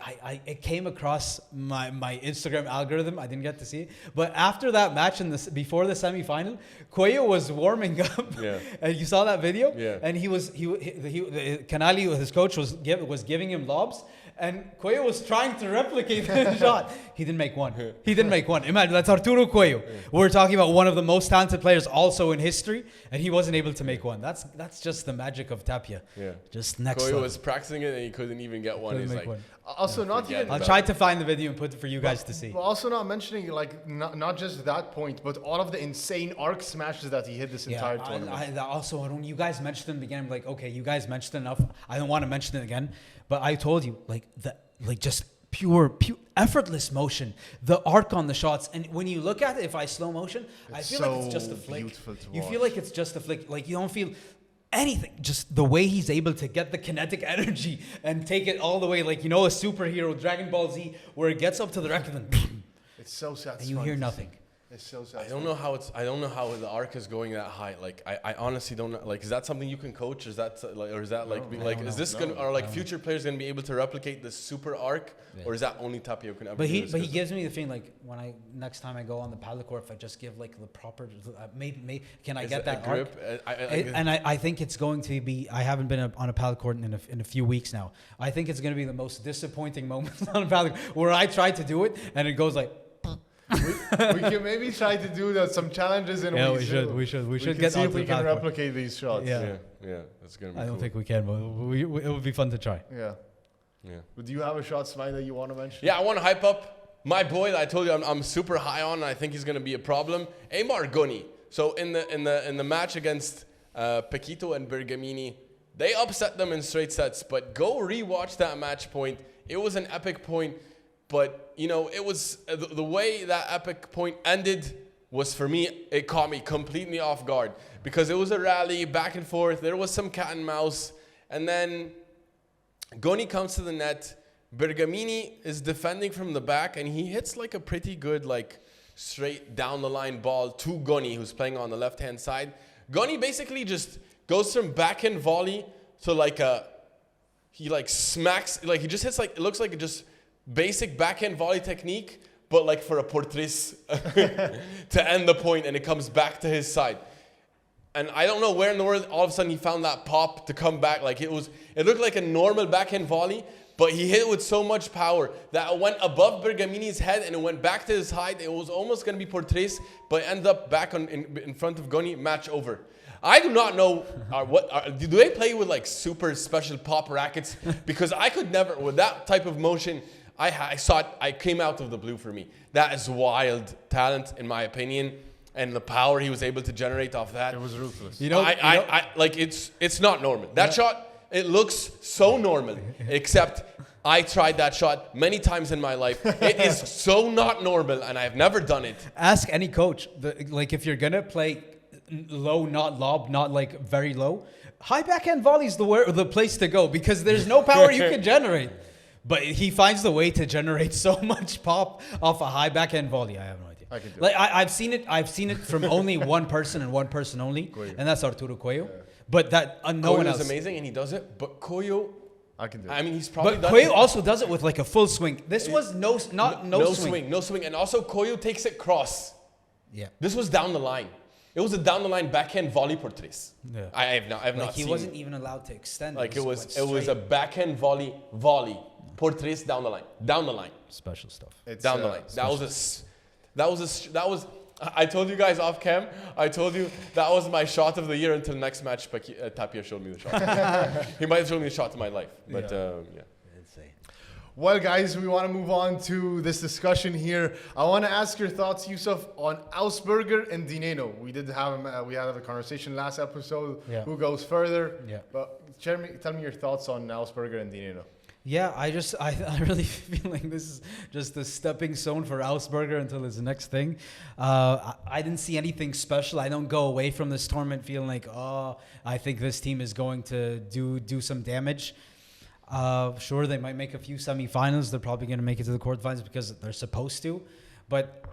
It came across my Instagram algorithm. I didn't get to see it, but after that match before the semifinal, Coello was warming up. Yeah. And you saw that video. Yeah. And Canali, his coach, was giving him lobs. And Coello was trying to replicate the shot. He didn't make one. Imagine, that's Arturo Coello. Yeah. We're talking about one of the most talented players also in history, and he wasn't able to make one. That's just the magic of Tapia. Yeah. Just next Coello level. was practicing it and he couldn't even get one. He's like, also not even. I'll try to find the video and put it for you guys to see. But also not mentioning like not just that point, but all of the insane arc smashes that he hit this entire tournament. Also, Haroon, you guys mentioned it in the beginning. Like, okay, you guys mentioned it enough. I don't want to mention it again. But I told you, just pure effortless motion, the arc on the shots, and when you look at it, if I slow motion, I feel like it's just a flick. You feel like it's just a flick. Like you don't feel anything. Just the way he's able to get the kinetic energy and take it all the way, like a superhero, Dragon Ball Z, where it gets up to the record and it's so satisfying. And you hear nothing. It's so sad. I don't know how the arc is going that high. Like I honestly don't know. Like, is that something you can coach? Is that future players gonna be able to replicate this super arc, or is that only Tapia can ever? But he gives me the feeling like when next time I go on the paddle court, if I just give like the proper, maybe can I get that grip? I think it's going to be. I haven't been on a paddle court in a few weeks now. I think it's going to be the most disappointing moment on a paddle court where I try to do it and it goes like. we can maybe try to do some challenges in a week. We should get see if we can replicate these shots. Yeah, that's gonna be I don't think we can, but it would be fun to try. Yeah. But do you have a shot, Ismaeel, that you want to mention? Yeah, I want to hype up my boy that I told you I'm super high on, and I think he's gonna be a problem. Aimar Goni. So in the match against Paquito and Bergamini, they upset them in straight sets. But go rewatch that match point. It was an epic point. But, it was the way that epic point ended was, for me, it caught me completely off guard. Because it was a rally, back and forth. There was some cat and mouse. And then Goni comes to the net. Bergamini is defending from the back. And he hits like a pretty good, straight down the line ball to Goni, who's playing on the left-hand side. Goni basically just goes from backhand volley to he smacks, he just hits it looks like it just... basic backhand volley technique, but for a portrice to end the point, and it comes back to his side. And I don't know where in the world all of a sudden he found that pop to come back. It looked like a normal backhand volley, but he hit it with so much power that it went above Bergamini's head and it went back to his side. It was almost going to be portrice, but it ended up back in front of Goni. Match over. I do not know do they play with super special pop rackets? Because I could never, with that type of motion, I saw it. I came out of the blue for me. That is wild talent, in my opinion, and the power he was able to generate off that. It was ruthless. It's not normal. That shot, it looks so normal, except I tried that shot many times in my life. It is so not normal, and I've never done it. Ask any coach. If you're gonna play low, not lob, not very low, high backhand volley is the place to go because there's no power you can generate. But he finds the way to generate so much pop off a high backhand volley. I have no idea. I can do it. I've seen it from only one person and one person only, Coello. And that's Arturo Coello. Yeah. But that no one else. Is amazing and he does it. But Coello, I can do it. I mean, he's probably. But Coello also does it with a full swing. This was no swing, and also Coello takes it cross. Yeah. This was down the line. It was a down the line backhand volley portrace. Yeah. I have not seen. He wasn't even allowed to extend. It was a backhand volley. Portrace down the line. Special stuff. Down the line. That was. I told you guys off cam. I told you that was my shot of the year until next match. Tapia showed me the shot. He might have shown me the shot of my life. But yeah. Insane. Well, guys, we want to move on to this discussion here. I want to ask your thoughts, Yousef, on AUGSBURGER and NENNO. We did have we had a conversation last episode. Yeah. Who goes further? Yeah. But tell me your thoughts on AUGSBURGER and NENNO. Yeah, I really feel like this is just a stepping stone for AUGSBURGER until his next thing. I didn't see anything special. I don't go away from this tournament feeling like, I think this team is going to do some damage. Sure, they might make a few semifinals. They're probably going to make it to the quarterfinals because they're supposed to. But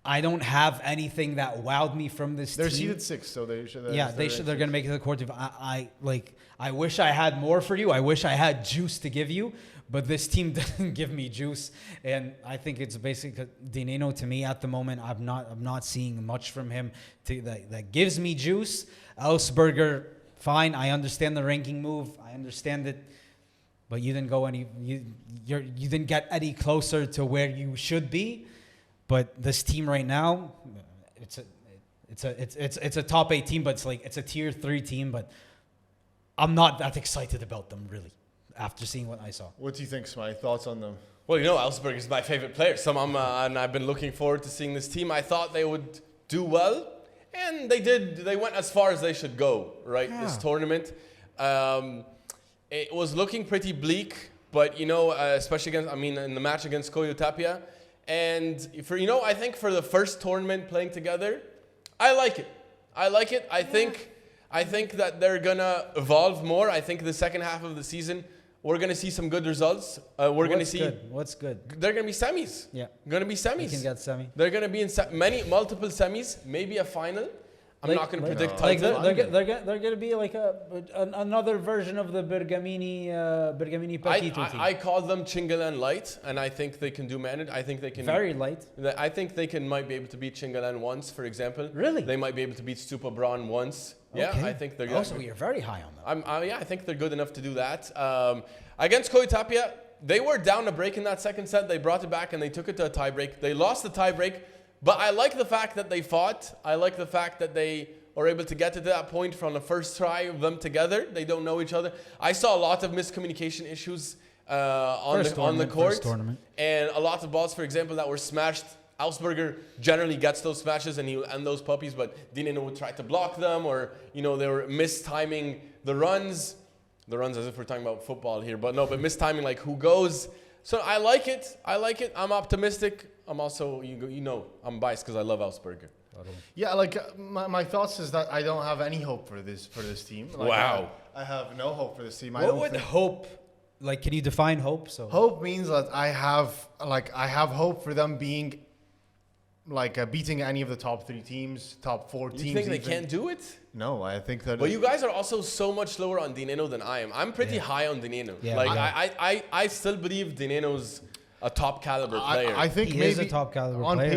I don't have anything that wowed me from this They're team. seeded 6, so they should. Yeah, they're going to make it to the quarter. I wish I had more for you. I wish I had juice to give you, but this team doesn't give me juice, and I think it's basically NENNO to me at the moment. I'm not seeing much from him that gives me juice. AUGSBURGER, fine. I understand the ranking move. I understand it, but you didn't go you didn't get any closer to where you should be. But this team right now, it's a top 8 team, but it's a tier 3 team. But I'm not that excited about them really after seeing what I saw. What do you think, Ismaeel? Thoughts on them? Well, AUGSBURGER is my favorite player, and I've been looking forward to seeing this team. I thought they would do well, and they did. They went as far as they should go, right? Yeah. This tournament, it was looking pretty bleak, but especially in the match against Coello Tapia. And I think for the first tournament playing together, I like it. I think that they're gonna evolve more. I think the second half of the season, we're gonna see some good results. What's good? They're gonna be semis. Yeah, gonna be semis. You can get semi. They're gonna be in multiple semis, maybe a final. I'm not going to predict title. They're going to be like another version of the Bergamini Petito team. I call them Chingalan light, and I think they can do manage. I think they can very light. I think they might be able to beat Chingalan once, for example. Really? They might be able to beat STUPA Braun once. Okay. Yeah, I think they're good. Also, you're very high on them. I think they're good enough to do that. Against Coello Tapia, they were down a break in that second set. They brought it back and they took it to a tiebreak. They lost the tiebreak. But I like the fact that they fought. I like the fact that they were able to get to that point from the first try of them together. They don't know each other. I saw a lot of miscommunication issues on the court. And a lot of balls, for example, that were smashed. AUGSBURGER generally gets those smashes and he'll end those puppies, but NENNO would try to block them, or they were mistiming the runs. The runs as if we're talking about football here, but mistiming like who goes. So I like it. I'm optimistic. I'm also, I'm biased because I love AUGSBURGER. Yeah, my thoughts is that I don't have any hope for this team. Wow. I have no hope for this team. What would hope, can you define hope? So hope means that I have hope for them being beating any of the top 3 teams, top 4 teams. You think they can't do it? No, I think that. But you guys are also so much lower on NENNO than I am. I'm pretty high on NENNO. Yeah. I still believe NENNO's a top caliber player. I think he is a top caliber on player.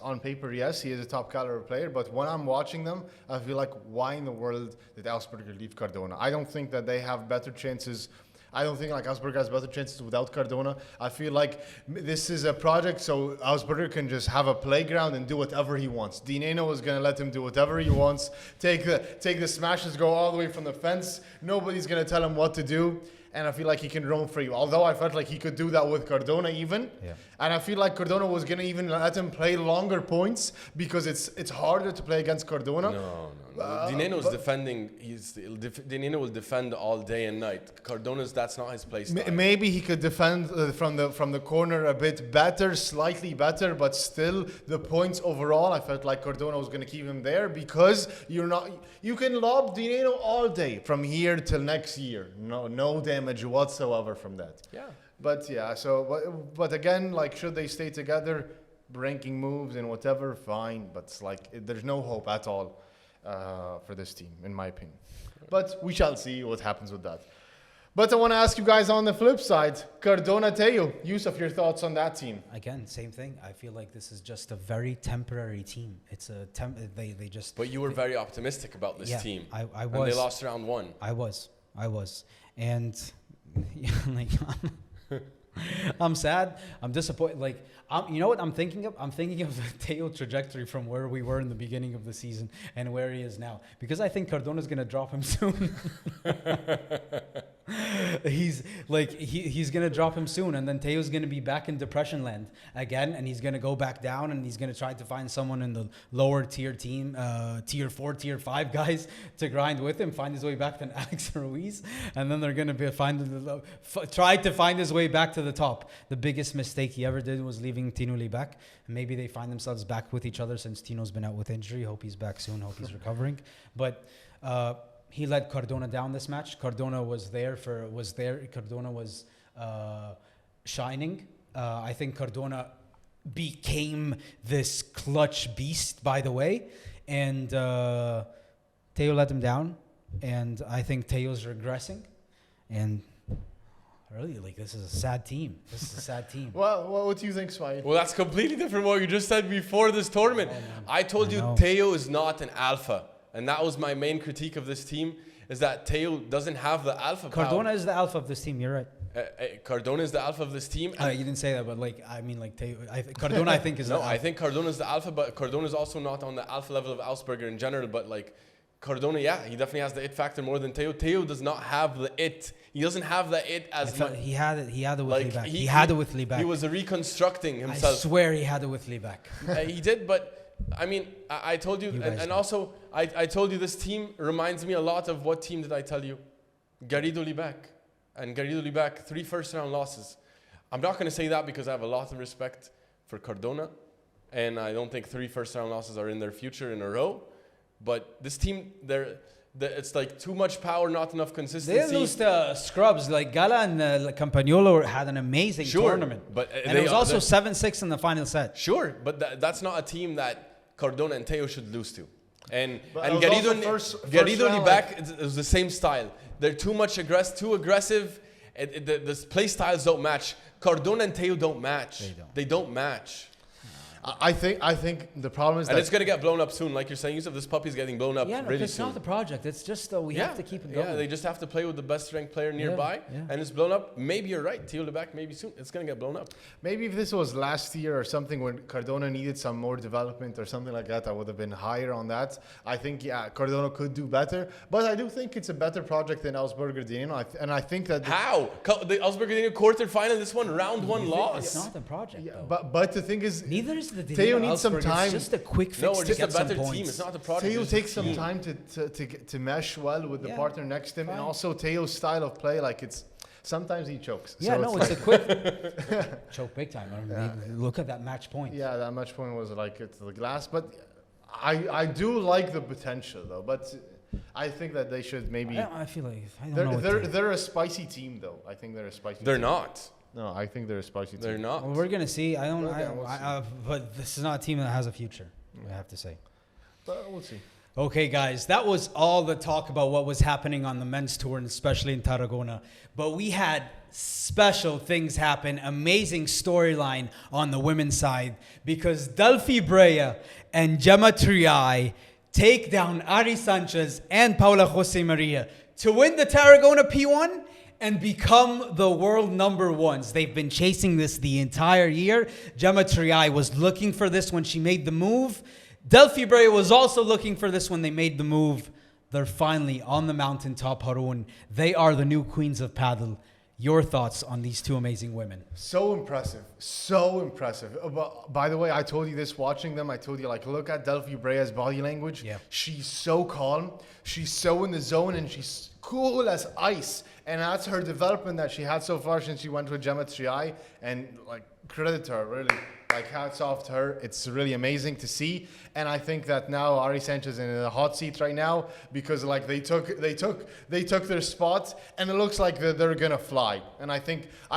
On paper, yes, he is a top caliber player. But when I'm watching them, I feel like, why in the world did AUGSBURGER leave Cardona? I don't think that they have better chances. I don't think AUGSBURGER has better chances without Cardona. I feel like this is a project so AUGSBURGER can just have a playground and do whatever he wants. NENNO is going to let him do whatever he wants. Take the smashes, go all the way from the fence. Nobody's going to tell him what to do. And I feel like he can roam free. Although I felt like he could do that with Cardona even. Yeah. And I feel like Cardona was going to even let him play longer points because it's harder to play against Cardona. No. NENNO is defending. NENNO will defend all day and night. Cardona's, that's not his place. Maybe he could defend from the corner a bit better, slightly better, but still the points overall, I felt like Cardona was going to keep him there because you can lob NENNO all day from here till next year. No damage whatsoever from that. Yeah. But yeah, but again, should they stay together, ranking moves and whatever, fine. But there's no hope at all for this team, in my opinion. But we shall see what happens with that. But I want to ask you guys on the flip side, Cardona, TELLO, Yousef, your thoughts on that team? Again, same thing. I feel like this is just a very temporary team. It's a they just. But you were very optimistic about this team. I was. And they lost round 1. I was, and I'm sad. I'm disappointed. You know what I'm thinking of? I'm thinking of the TELLO trajectory from where we were in the beginning of the season and where he is now. Because I think Cardona's gonna drop him soon. He's gonna drop him soon, and then TELLO's gonna be back in depression land again, and he's gonna go back down, and he's gonna try to find someone in the lower tier team, tier 4, tier 5 guys to grind with him, find his way back to Alex Ruiz, and then they're gonna try to find his way back to the top. The biggest mistake he ever did was leaving Tino Lee back. Maybe they find themselves back with each other since Tino's been out with injury. Hope he's back soon. Hope he's recovering. But he let Cardona down this match. Cardona was there. Cardona was shining. I think Cardona became this clutch beast, by the way. And Teo let him down. And I think Teo's regressing. And really, like, this is a sad team. Well, what do you think, Ismaeel? Well, that's completely different from what you just said before this tournament. I told you Teo is not an alpha. And that was my main critique of this team, is that Teo doesn't have the alpha power. Cardona is the alpha of this team, you're right. Cardona is the alpha of this team. You didn't say that, but like, I mean, like, Cardona, I think, is no, the alpha. I think Cardona is the alpha, but Cardona is also not on the alpha level of AUGSBURGER in general. But like, Cardona, yeah, he definitely has the it factor more than Teo. Teo does not have the it. He doesn't have the it as much. He had it with Like, Lieback. he- He had it with Lieback. He was reconstructing I himself. swear he had it with Lieback. He did, but I mean, I told you, You guys and know. also I told you this team reminds me a lot of what team did I tell you? Garrido Lieback. And Garrido Lieback, 3 first-round losses. I'm not going to say that because I have a lot of respect for Cardona, and I don't think 3 first-round losses are in their future in a row. But this team, it's like too much power, not enough consistency. They lose to scrubs. Like Gala and Campagnolo had an amazing tournament. But and it was also 7-6 in the final set. Sure, but that's not a team that Cardona and Teo should lose to. And But it was Garrido also first Lieback, round, it was the same style. They're too aggressive. The play styles don't match. Cardona and Teo don't match. They don't match. I think the problem is And that it's going to get blown up soon. Like you're saying, Yousef, this puppy's getting blown up really it's soon. not the project. It's just we have to keep it going. Yeah, they just have to play with the best ranked player nearby. yeah. And it's blown up. Maybe you're right. Teo Lieback, maybe soon. It's going to get blown up. maybe if this was last year or something when Cardona needed some more development or something like that, I would have been higher on that. I think, Cardona could do better. But I do think it's a better project than AUGSBURGER Dinero. And I think that... How? The AUGSBURGER Dinero quarterfinal, this one, round 1 loss. It's not the project, though. But the thing is... Neither is the Teo needs some time. It's just a quick fix No, we're to just a get some better points. team. It's not the project. Teo it's takes the some team. time to mesh well with the partner next to him. And Fine. also Teo's style of play, like it's... Sometimes he chokes. Yeah, So it's a quick choke big time. Look at that match point. Yeah, that match point was like it's the glass. But I do like the potential, though. But I think that they should maybe... I feel like I don't know. They're a spicy team, though. I think they're a spicy They're team. not. No, I think they're a spicy team. They're not. Well, we're gonna see. We'll But this is not a team that has a future. I have to say. But we'll see. Okay, guys, that was all the talk about what was happening on the men's tour, and especially in Tarragona. But we had special things happen, amazing storyline on the women's side, because Delphi Brea and Brea Triay take down Ari Sanchez and Paula Jose Maria to win the Tarragona P1 and become the world number ones. They've been chasing this the entire year. Brea Triay was looking for this when she made the move. Delphi Brea was also looking for this when they made the move. They're finally on the mountaintop, Haroon. They are the new queens of paddle. Your thoughts on these two amazing women? So impressive. So impressive. But by the way, I told you this watching them. I told you, like, look at Delphi Brea's body language. Yeah. She's so calm. She's so in the zone, and she's cool as ice. And that's her development that she had so far since she went with Brea Triay. And, like, credit to her, really. Like, hats off to her. It's really amazing to see. And I think that now Ari Sanchez is in a hot seat right now because, like, they took their spot, and it looks like they're gonna fly. And I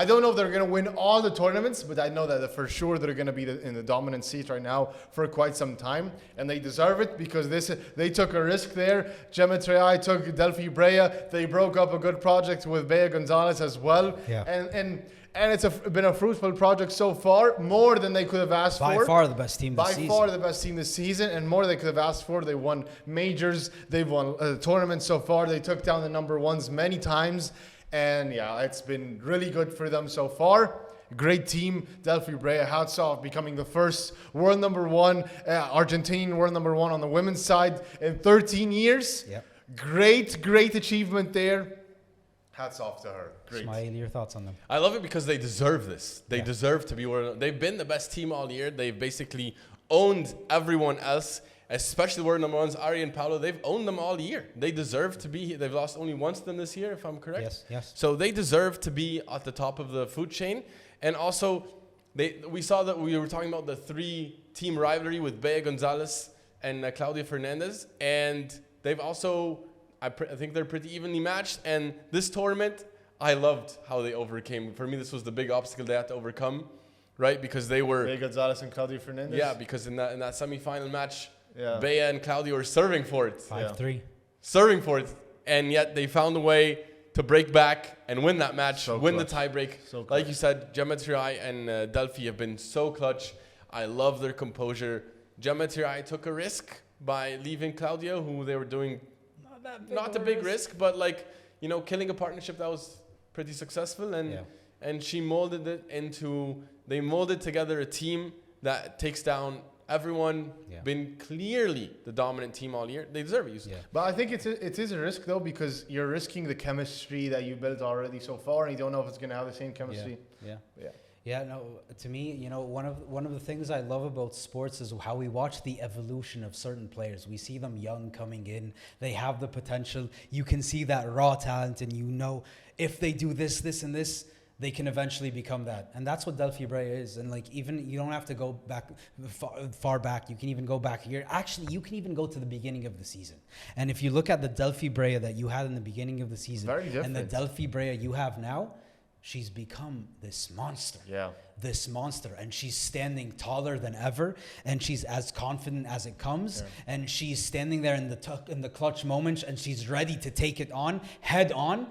don't know if they're gonna win all the tournaments, but I know that for sure they're gonna be in the dominant seat right now for quite some time, and they deserve it because they took a risk there. Brea Triay took Delphi Brea. They broke up a good project with Bea Gonzalez as well. Yeah. And it's been a fruitful project so far, more than they could have asked for. By far the best team this season. By far the best team this season, and more they could have asked for. They won majors. They've won tournaments so far. They took down the number ones many times. And yeah, it's been really good for them so far. Great team. Delphi Brea, hats off, becoming the first world number one, Argentinian world number one on the women's side in 13 years. Yep. Great achievement there. Hats off to her. Great. Ismaeel, your thoughts on them? I love it because they deserve this. They deserve to be world. They've been the best team all year. They've basically owned everyone else, especially world number ones, Ari and Paolo. They've owned them all year. They deserve to be here. They've lost only once to them this year, if I'm correct. Yes. So they deserve to be at the top of the food chain. And also, we saw that we were talking about the 3-team rivalry with Bea Gonzalez and Claudia Fernandez. And they've also... I think they're pretty evenly matched. And this tournament, I loved how they overcame. For me, this was the big obstacle they had to overcome. right? Because they were... Bea Gonzalez and Claudio Fernandez. Yeah, because in that semi-final match, Yeah. Bea and Claudio were serving for it. 5-3. Serving for it. And yet they found a way to break back and win that match, win the tiebreak. So like you said, Brea Triay and Delphi have been so clutch. I love their composure. Brea Triay took a risk by leaving Claudio, who they were doing not a big risk, but like, you know, killing a partnership that was pretty successful. And she molded it into, they molded together a team that takes down everyone, been clearly the dominant team all year. They deserve it, Yousef. But I think it is a risk, though, because you're risking the chemistry that you built already so far, and you don't know if it's going to have the same chemistry. Yeah, no, to me, you know, one of the things I love about sports is how we watch the evolution of certain players. We see them young coming in. They have the potential. You can see that raw talent, and you know if they do this, this, and this, they can eventually become that. And that's what Delphi Brea is. And like, even you don't have to go back far back. You can even go back here. Actually, you can even go to the beginning of the season. And if you look at the Delphi Brea that you had in the beginning of the season and the Delphi Brea you have now, she's become this monster. This monster. And she's standing taller than ever. And she's as confident as it comes. And she's standing there in the clutch moments, and she's ready to take it on, head on.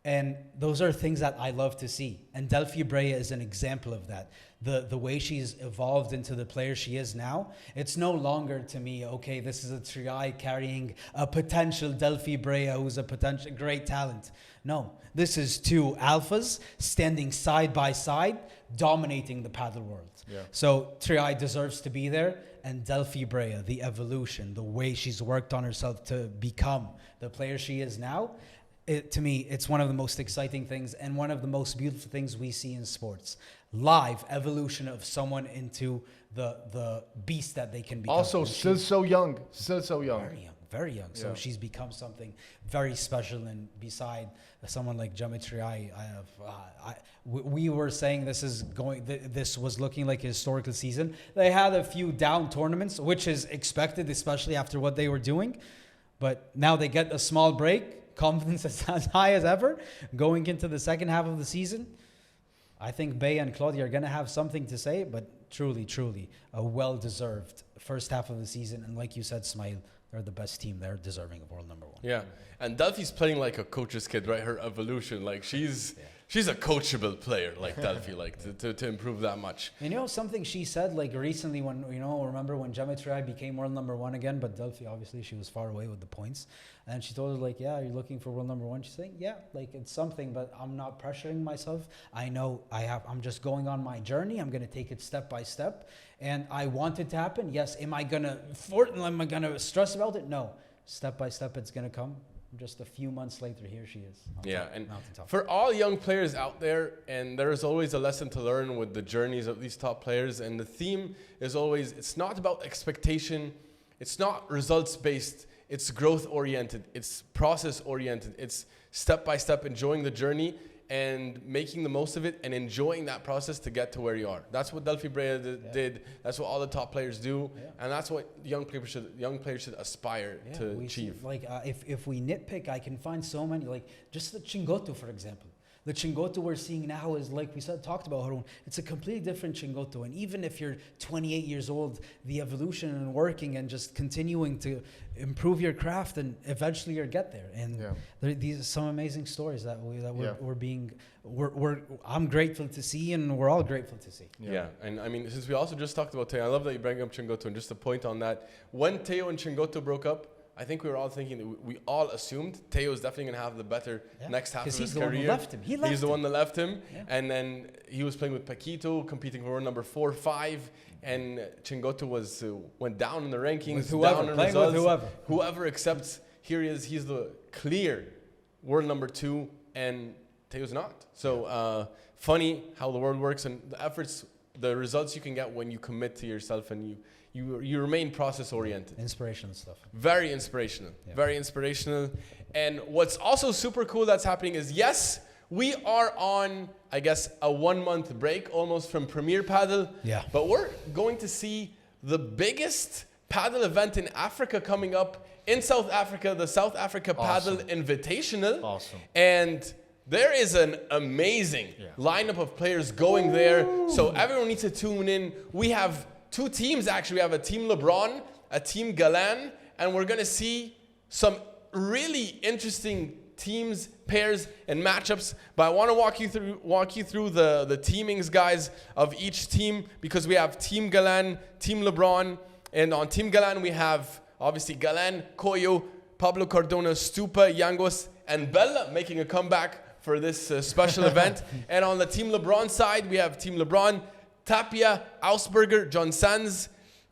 And those are things that I love to see. And Delphi Brea is an example of that. The way she's evolved into the player she is now, it's no longer to me, okay, this is a Triay carrying a potential Delphi Brea who's a potential great talent. No, this is two alphas standing side by side, dominating the paddle world. So Triay deserves to be there. And Delphi Brea, the evolution, the way she's worked on herself to become the player she is now, to me, it's one of the most exciting things and one of the most beautiful things we see in sports. Live evolution of someone into the beast that they can become. Also, still so young. Very young. So she's become something very special. And beside someone like Brea Triay, we were saying this was looking like a historical season. They had a few down tournaments, which is expected, especially after what they were doing. But now they get a small break. Confidence is as high as ever going into the second half of the season. I think Bea and Claudia are going to have something to say, but truly a well-deserved first half of the season. And like you said, Ismaeel, they're the best team. They're deserving of world number one. Yeah, and Delphi's playing like a coach's kid, right? Her evolution, like she's a coachable player, like Delphi, like to improve that much. You know something she said like recently when, you know, remember when Brea Triay became world number one again, but Delphi, obviously she was far away with the points. And she told her like, yeah, you're looking for world number one. She's saying, yeah, like it's something, but I'm not pressuring myself. I know I'm just going on my journey. I'm going to take it step by step. And I want it to happen. Yes. Am I going to stress about it? No. Step by step, it's going to come. Just a few months later, here she is. And for all young players out there, and there's always a lesson to learn with the journeys of these top players. And the theme is always, it's not about expectation. It's not results-based. It's growth-oriented. It's process-oriented. It's step-by-step enjoying the journey and making the most of it and enjoying that process to get to where you are. That's what Delphi Brea did. That's what all the top players do. And that's what young players should aspire to achieve. Like if we nitpick, I can find so many, like just the Chingotto, for example. The Chingotto we're seeing now is, like we talked about, Haroon, it's a completely different Chingotto. And even if you're 28 years old, the evolution and working and just continuing to improve your craft, and eventually you'll get there. And these are some amazing stories that I'm grateful to see, and we're all grateful to see. Yeah, and I mean, since we also just talked about Teo, I love that you bring up Chingotto, and just a point on that. When Teo and Chingotto broke up, I think we were all thinking that we all assumed Teo is definitely going to have the better next half of his career. He's the one who left him. He's the one that left him. And then he was playing with Paquito, competing for number 4, 5. And Chingotto went down in the rankings, down in results. Whoever accepts, here he is. He's the clear world number 2, and Teo's not. So funny how the world works, and the efforts, the results you can get when you commit to yourself and you remain process oriented. Inspirational stuff. Very inspirational. Very inspirational. And what's also super cool that's happening is, yes, we are on, I guess, a 1-month break almost from Premier Padel. Yeah. But we're going to see the biggest paddle event in Africa coming up in South Africa, the South Africa Padel Invitational. Awesome. And There is an amazing lineup of players going there. So everyone needs to tune in. We have 2 teams, actually. We have a Team LeBron, a Team Galán, and we're going to see some really interesting teams, pairs, and matchups. But I want to walk you through the teamings, guys, of each team, because we have Team Galán, Team LeBron, and on Team Galán we have obviously Galán, Coello, Pablo Cardona, STUPA, Yangos, and Bella making a comeback for this special event. And on the Team LeBron side, we have Team LeBron, Tapia, AUGSBURGER, John Sanz,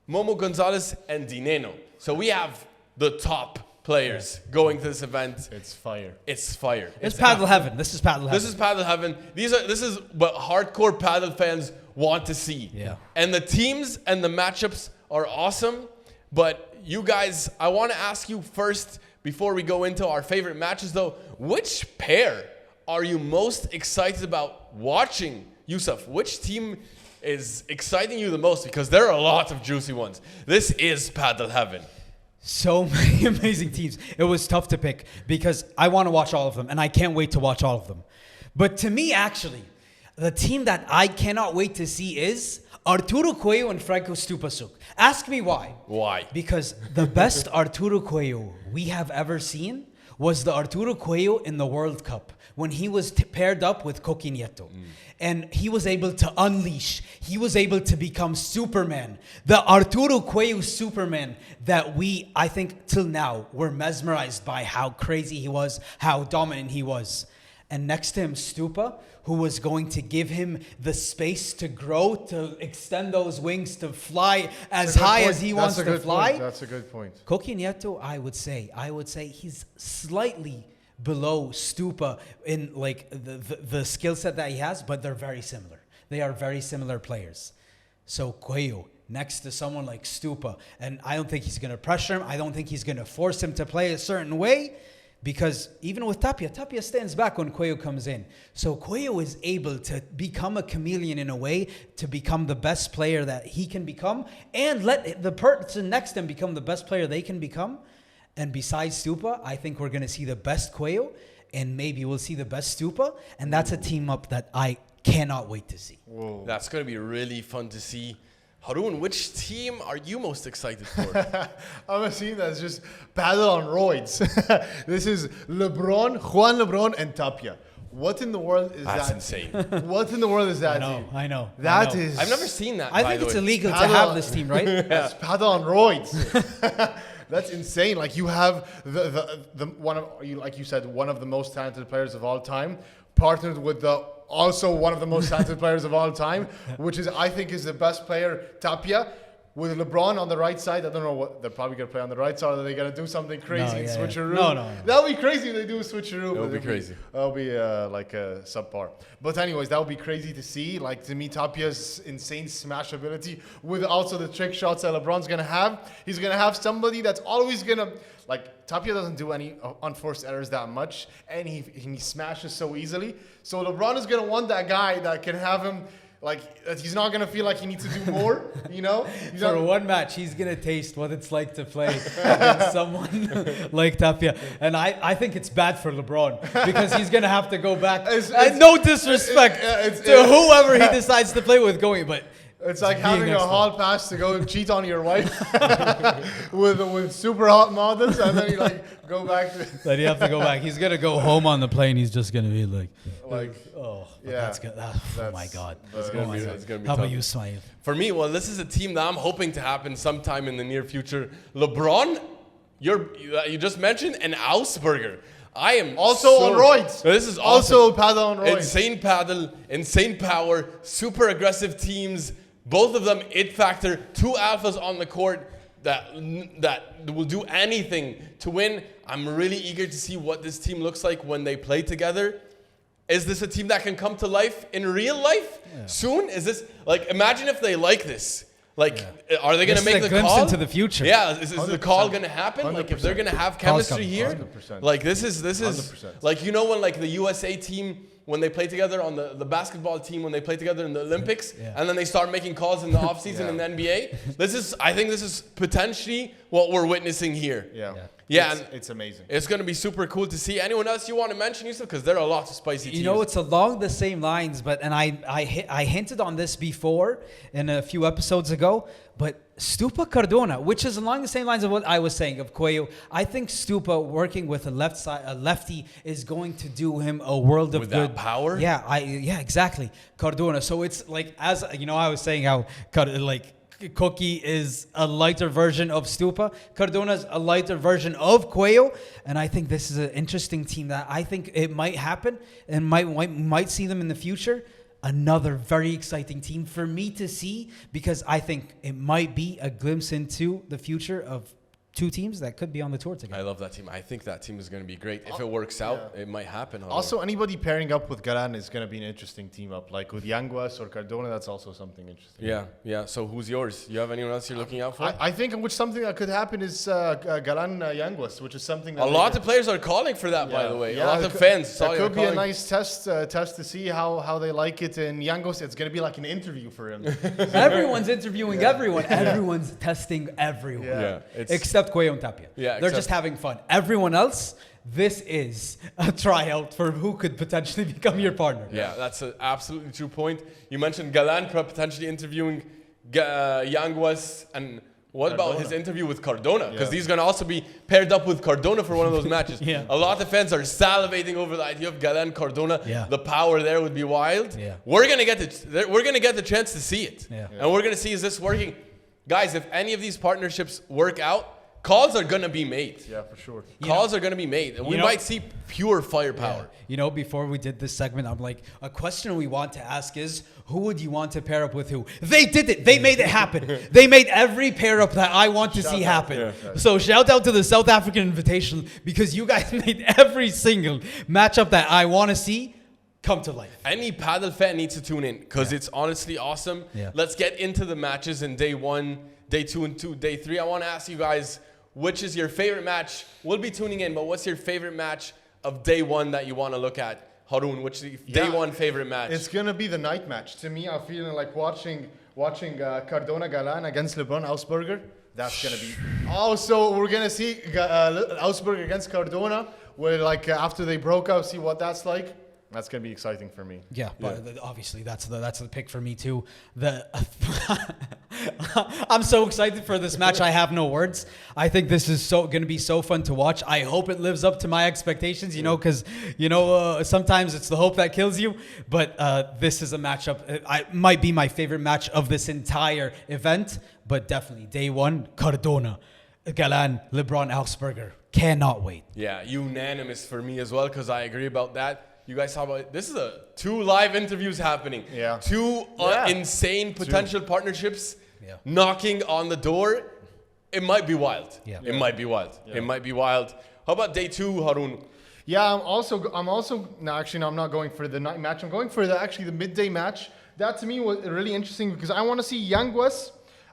Momo Gonzalez, and NENNO. So we have the top players going to this event. It's fire. It's fire. It's paddle heaven. This is paddle heaven. This is paddle heaven. This is what hardcore paddle fans want to see. Yeah. And the teams and the matchups are awesome. But you guys, I want to ask you first, before we go into our favorite matches though, which pair are you most excited about watching? Yousef, which team is exciting you the most? Because there are a lot of juicy ones. This is paddle heaven. So many amazing teams. It was tough to pick because I want to watch all of them and I can't wait to watch all of them. But to me, actually, the team that I cannot wait to see is Arturo Coello and Franco Stupasuk. Ask me why. Why? Because the best Arturo Coello we have ever seen was the Arturo Coello in the World Cup when he was paired up with Coquinetto. And he was able to unleash. He was able to become Superman. The Arturo Coello Superman that we, I think, till now, were mesmerized by how crazy he was, how dominant he was. And next to him, STUPA, who was going to give him the space to grow, to extend those wings, to fly as high as he wants to fly. That's a good point. Coquinetto, I would say he's slightly below STUPA in like the skill set that he has, but they're very similar. They are very similar players. So Coello next to someone like STUPA, and I don't think he's going to pressure him. I don't think he's going to force him to play a certain way, because even with Tapia stands back when Coello comes in. So Coello is able to become a chameleon in a way, to become the best player that he can become, and let the person next to him become the best player they can become. And besides STUPA, I think we're going to see the best Coello, and maybe we'll see the best STUPA. And that's a team up that I cannot wait to see. Whoa. That's going to be really fun to see. Haroon, which team are you most excited for? I'm a team that's just paddle on roids. This is LeBron, Juan LeBron, and Tapia. What in the world is That's that? insane. What in the world is that? I know. That is. I've never seen that. I think it's illegal to Paddle have on- this team, right? It's paddle on roids. That's insane. Like you have the one of like you said, one of the most talented players of all time, partnered with the also one of the most talented players of all time, which is I think is the best player, Tapia, with LeBron on the right side. I don't know what they're probably gonna play on the right side. Or are they gonna do something crazy and switcheroo? No. That'll be crazy if they do a switcheroo. That'll be crazy. That'll be like a subpar. But anyways, that would be crazy to see. Like to me, Tapia's insane smash ability with also the trick shots that LeBron's gonna have. He's gonna have somebody that's always gonna like. Tapia doesn't do any unforced errors that much, and he smashes so easily. So LeBron is gonna want that guy that can have him. Like, that he's not going to feel like he needs to do more, you know? For one match, he's going to taste what it's like to play against someone like Tapia. And I think it's bad for LeBron because he's going to have to go back. No disrespect to whoever he decides to play with going, but... It's like having a hall pass to go cheat on your wife with super hot models, and then you like go back to. Then you have to go back. He's gonna go home on the plane. He's just gonna be like, oh, yeah, that's good. Oh my God. It's gonna be How tough. about you, Ismaeel? For me, well, this is a team that I'm hoping to happen sometime in the near future. LeBron, you just mentioned, and AUGSBURGER. I am also on roids. This is also paddle on roids. Insane paddle, insane power, super aggressive teams. Both of them, it factor. Two alphas on the court that will do anything to win. I'm really eager to see what this team looks like when they play together. Is this a team that can come to life in real life soon? Is this like, imagine if they like this. Like, are they going to make the glimpse call? into the future. Yeah, is the call going to happen? 100%. Like, if they're going to have chemistry here, 100%. like this is 100%. like, you know, when like the USA team when they play together on the basketball team, when they play together in the Olympics, and then they start making calls in the offseason in the NBA. I think this is potentially what we're witnessing here. Yeah, it's amazing. It's going to be super cool to see. Anyone else you want to mention, Yousef? Because there are lots of spicy teams. You know, it's along the same lines, but I hinted on this before in a few episodes ago, but STUPA Cardona, which is along the same lines of what I was saying of Coello. I think STUPA working with a lefty is going to do him a world of with good. That power? Yeah, exactly. Cardona. So it's like, as you know, I was saying how Cookie is a lighter version of STUPA. Cardona is a lighter version of Coello. And I think this is an interesting team that I think it might happen and might see them in the future. Another very exciting team for me to see, because I think it might be a glimpse into the future of two teams that could be on the tour together. I love that team. I think that team is going to be great. If it works out, it might happen. Also, anybody pairing up with Galán is going to be an interesting team up. Like with Yanguas or Cardona, that's also something interesting. Yeah. So who's yours? You have anyone else you're looking out for? I think something that could happen is Galán Yanguas, which is something that a lot of players are calling for that, by the way. Yeah, a lot of fans. That could be a nice test to see how they like it. And Yanguas, it's going to be like an interview for him. Everyone's interviewing everyone. Everyone's testing everyone. Except Coello and Tapia. They're just having fun. Everyone else, this is a tryout for who could potentially become your partner. Yeah, that's an absolutely true point. You mentioned Galán potentially interviewing Yanguas, and what about his interview with Cardona? Because he's going to also be paired up with Cardona for one of those matches. A lot of fans are salivating over the idea of Galán Cardona. The power there would be wild. We're going to get the chance to see it. And we're going to see, is this working? Guys, if any of these partnerships work out, calls are going to be made. Yeah, for sure. Calls are going to be made. And we might see pure firepower. Yeah. You know, before we did this segment, I'm like, a question we want to ask is, who would you want to pair up with who? They did it. They made it happen. They made every pair up that I want to see happen. So shout out to the South African Invitational, because you guys made every single matchup that I want to see come to life. Any paddle fan needs to tune in, because it's honestly awesome. Let's get into the matches in day 1, day 2, and day 3. I want to ask you guys, which is your favorite match? We'll be tuning in, but what's your favorite match of day 1 that you want to look at? Haroon, which is the day 1 favorite match? It's going to be the night match. To me, I'm feeling like watching Cardona Galán against LeBron AUGSBURGER. That's going to be... Also, we're going to see AUGSBURGER against Cardona, where after they broke up, see what that's like. That's going to be exciting for me. Yeah, but obviously that's the pick for me too. I'm so excited for this match. I have no words. I think this is going to be so fun to watch. I hope it lives up to my expectations, because sometimes it's the hope that kills you. But this is a matchup. It might be my favorite match of this entire event, but definitely day 1, Cardona, Galán, LeBron AUGSBURGER. Cannot wait. Yeah, unanimous for me as well, because I agree about that. You guys saw about it. This is 2 live interviews happening. 2 insane potential partnerships knocking on the door. It might be wild. It might be wild. It might be wild. How about day 2, Haroon? Yeah, I'm also no, actually, no, I'm not going for the night match. I'm going for the midday match. That to me was really interesting, because I want to see Yanguas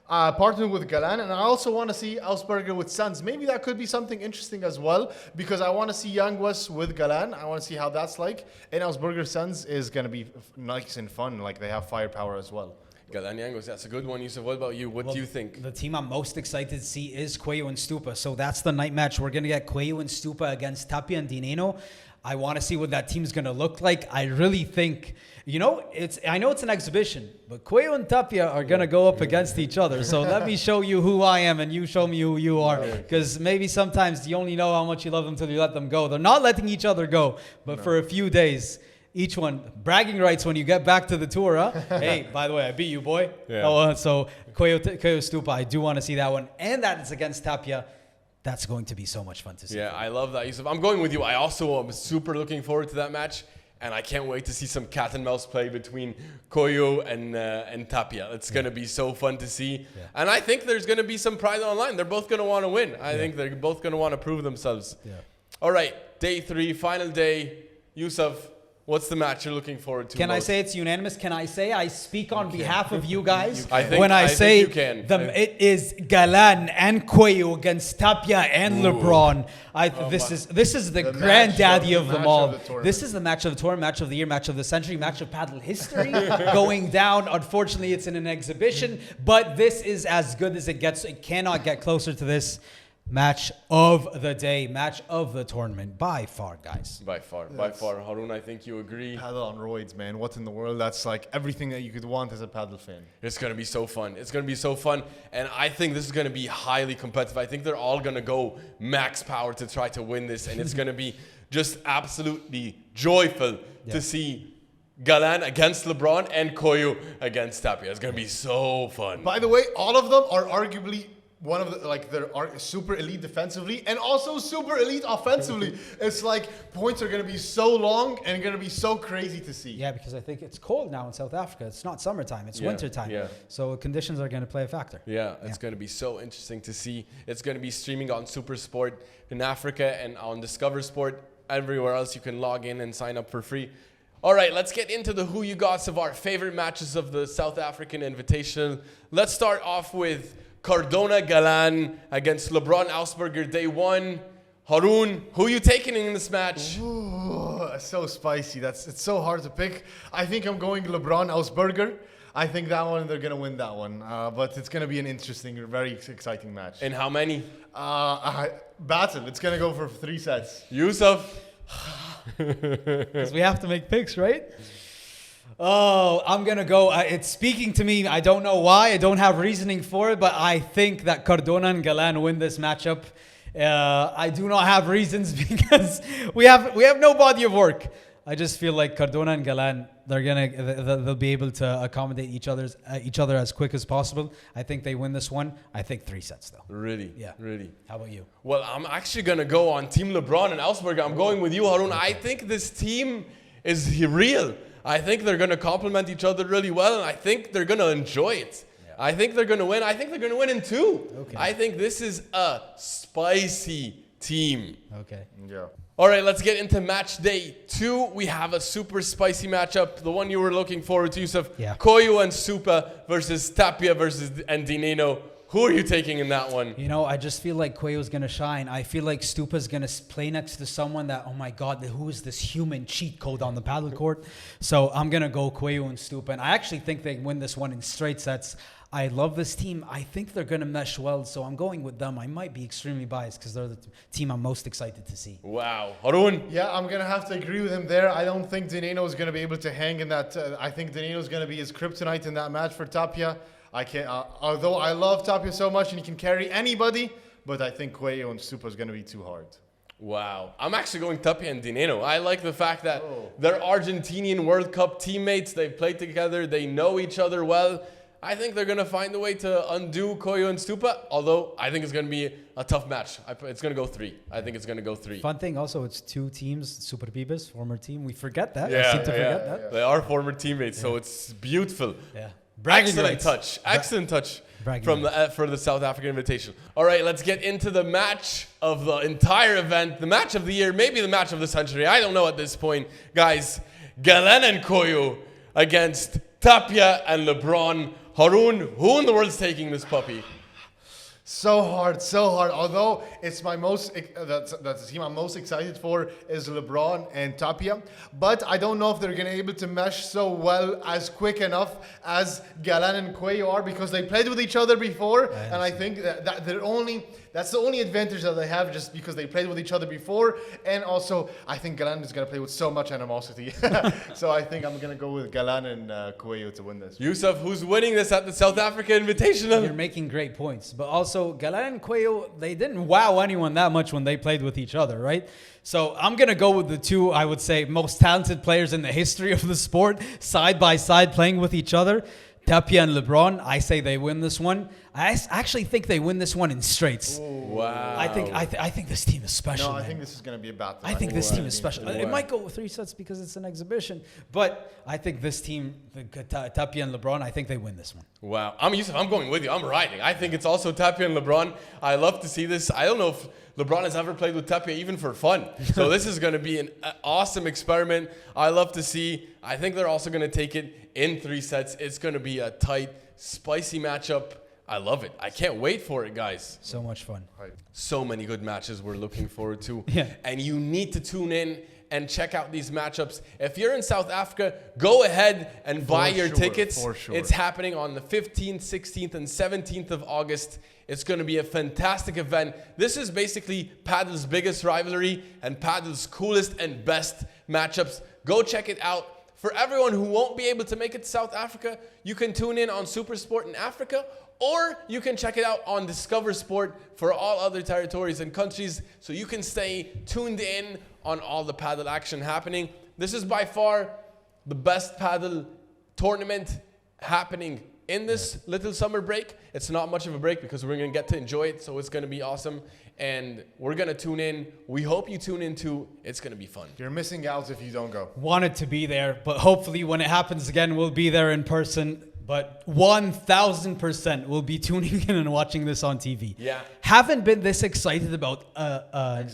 partnered with Galán, and I also want to see AUGSBURGER with Sons. Maybe that could be something interesting as well, because I want to see Yanguas with Galán. I want to see how that's like. And AUGSBURGER Sons is going to be nice and fun. Like, they have firepower as well. Galán Yanguas, that's a good one. Yousef, what about you? What do you think? The team I'm most excited to see is Coello and STUPA. So that's the night match. We're going to get Coello and STUPA against Tapia and NENNO. I want to see what that team's going to look like. I really think, I know it's an exhibition, but Coello and Tapia are going to go up against each other. So let me show you who I am and you show me who you are. Because maybe sometimes you only know how much you love them until you let them go. They're not letting each other go, but for a few days, each one, bragging rights when you get back to the tour, huh? Hey, by the way, I beat you, boy. So Coello STUPA, I do want to see that one. And that is against Tapia. That's going to be so much fun to see. Yeah, I love that, Yousef. I'm going with you. I also am super looking forward to that match. And I can't wait to see some cat and mouse play between Coello and Tapia. It's going to be so fun to see. And I think there's going to be some pride online. They're both going to want to win. I think they're both going to want to prove themselves. All right, day 3, final day. Yousef, What's the match you're looking forward to? Can I most? say it's unanimous? Can I say I speak on behalf of you guys I think- when I say think you can. it is Galán and Coello against Tapia and LeBron? This is the granddaddy of them all. This is the match of the tournament, match of the year, match of the century, match of paddle history going down. Unfortunately, it's in an exhibition, but this is as good as it gets. It cannot get closer to this. Match of the day, match of the tournament, by far, guys. By far. Haroon, I think you agree. Paddle on roids, man. What in the world? That's like everything that you could want as a paddle fan. It's going to be so fun. And I think this is going to be highly competitive. I think they're all going to go max power to try to win this. And it's going to be just absolutely joyful to see Galán against LeBron and Coello against Tapia. It's going to be so fun. By the way, all of them are arguably one of the, like, they're super elite defensively and also super elite offensively. It's like points are going to be so long and going to be so crazy to see. Yeah, because I think it's cold now in South Africa. It's not summertime, it's wintertime. Yeah. So conditions are going to play a factor. Yeah, it's going to be so interesting to see. It's going to be streaming on Super Sport in Africa and on Discover Sport. Everywhere else you can log in and sign up for free. All right, let's get into the who you gots of our favorite matches of the South African Invitational. Let's start off with Cardona Galán against LeBron AUGSBURGER day 1. Haroon, who are you taking in this match? Ooh, so spicy. It's so hard to pick. I think I'm going LeBron AUGSBURGER. I think that one, they're going to win that one. But it's going to be an interesting, very exciting match. And how many? Battle. It's going to go for 3 sets. Yousef? Because we have to make picks, right? Oh, I'm going to go. It's speaking to me. I don't know why. I don't have reasoning for it, but I think that Cardona and Galán win this matchup. I do not have reasons because we have no body of work. I just feel like Cardona and Galán, they'll be able to accommodate each other as quick as possible. I think they win this one. I think 3 sets though. Really? Yeah. Really? How about you? Well, I'm actually going to go on Team LeBron and AUGSBURGER. I'm going with you, Haroon. I think this team is real. I think they're going to complement each other really well, and I think they're going to enjoy it. Yeah. I think they're going to win. I think they're going to win in 2. Okay. I think this is a spicy team. Okay. Yeah. All right, let's get into match day 2. We have a super spicy matchup, the one you were looking forward to, Yousef. Yeah. Coello and STUPA versus Tapia and NENNO. Who are you taking in that one? You know, I just feel like Coello's going to shine. I feel like STUPA's going to play next to someone that, oh my God, who is this human cheat code on the paddle court? So I'm going to go Coello and STUPA. And I actually think they win this one in straight sets. I love this team. I think they're going to mesh well, so I'm going with them. I might be extremely biased because they're the team I'm most excited to see. Wow. Haroon? Yeah, I'm going to have to agree with him there. I don't think NENNO is going to be able to hang in that. I think NENNO is going to be his kryptonite in that match for Tapia. I can't, although I love Tapia so much and he can carry anybody, but I think Coello and STUPA is going to be too hard. Wow. I'm actually going Tapia and NENNO. I like the fact that they're Argentinian World Cup teammates. They've played together. They know each other well. I think they're going to find a way to undo Coello and STUPA, although I think it's going to be a tough match. It's going to go 3. I think it's going to go 3. Fun thing also, it's 2 teams, Super Bibas, former team. We forget that. Yeah, I seem to forget that. They are former teammates, so it's beautiful. Yeah. Excellent touch. Excellent touch Bragging for the South African Invitational. All right, let's get into the match of the entire event, the match of the year, maybe the match of the century. I don't know at this point. Guys, Galán and Coello against Tapia and LeBron. Haroon, who in the world's taking this puppy? So hard, so hard. Although it's my that's the team I'm most excited for is LeBron and Tapia. But I don't know if they're going to be able to mesh so well as quick enough as Galán and Coello are because they played with each other before. And I think that's the only advantage that they have just because they played with each other before. And also, I think Galán is going to play with so much animosity. So I think I'm going to go with Galán and Coello to win this. Yousef, who's winning this at the South Africa Invitational? You're making great points. But also, Galán and Coello, they didn't wow anyone that much when they played with each other, right? So I'm going to go with the 2, I would say, most talented players in the history of the sport, side by side playing with each other. Tapia and LeBron, I say they win this one. I actually think they win this one in straights. Wow. I think this team is special. No, I man. think this is going to be a battle. I think this team is special. Wow. It might go with 3 sets because it's an exhibition, but I think this team, Tapia and LeBron, I think they win this one. Wow. I'm Yousef. I'm going with you. I'm riding. I think it's also Tapia and LeBron. I love to see this. I don't know if LeBron has ever played with Tapia even for fun. So this is going to be an awesome experiment. I love to see. I think they're also going to take it in 3 sets. It's going to be a tight, spicy matchup. I love it. I can't wait for it, guys. So much fun. So many good matches we're looking forward to. Yeah. And you need to tune in and check out these matchups. If you're in South Africa, go ahead and buy your tickets. For sure. It's happening on the 15th, 16th, and 17th of August. It's going to be a fantastic event. This is basically Padel's biggest rivalry and Padel's coolest and best matchups. Go check it out. For everyone who won't be able to make it to South Africa, you can tune in on Supersport in Africa, or you can check it out on Discover Sport for all other territories and countries, so you can stay tuned in on all the Padel action happening. This is by far the best Padel tournament happening in this little summer break. It's not much of a break because we're going to get to enjoy it, so it's going to be awesome. And we're going to tune in. We hope you tune in too. It's going to be fun. You're missing out if you don't go. Wanted to be there, but hopefully when it happens again, we'll be there in person. But 1,000% will be tuning in and watching this on TV. Yeah. Haven't been this excited about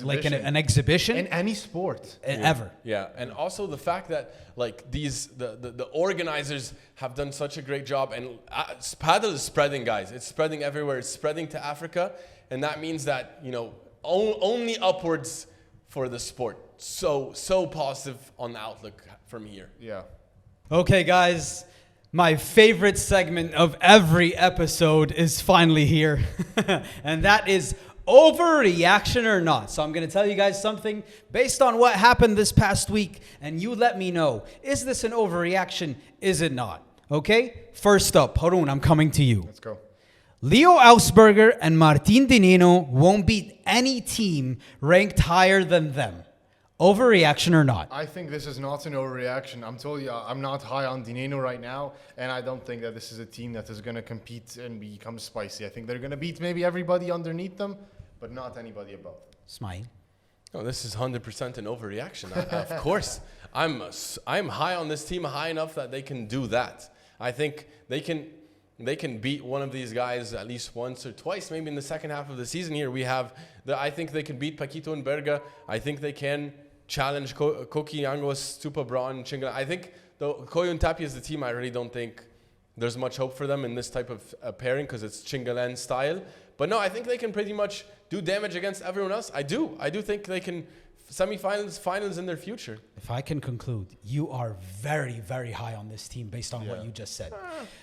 like an exhibition In any sport. ever. Yeah, and also the fact that like the organizers have done such a great job, and Padel is spreading, guys. It's spreading everywhere. It's spreading to Africa, and that means that, you know, only upwards for the sport. So positive on the outlook from here. Yeah. Okay, guys. My favorite segment of every episode is finally here. And that is overreaction or not. So I'm going to tell you guys something based on what happened this past week. And you let me know. Is this an overreaction? Is it not? Okay? First up, Haroon, I'm coming to you. Let's go. Leo Augusburger and Martin Di Nino won't beat any team ranked higher than them. Overreaction or not? I think this is not an overreaction. I'm telling you, I'm not high on Dineno right now, and I don't think that this is a team that is going to compete and become spicy. I think they're going to beat maybe everybody underneath them, but not anybody above them. Smile. Oh, this is 100% an overreaction. Of course, I'm high on this team, high enough that they can do that. I think they can beat one of these guys at least once or twice. Maybe in the second half of the season here, I think they can beat Paquito and Berga. I think they can challenge Koki, Angos, STUPA, Braun, Chingalan. I think Coello Tapia is the team. I really don't think there's much hope for them in this type of pairing because it's Chingalan style. But no, I think they can pretty much do damage against everyone else. I do think they can semifinals, finals in their future. If I can conclude, you are very, very high on this team based on what you just said.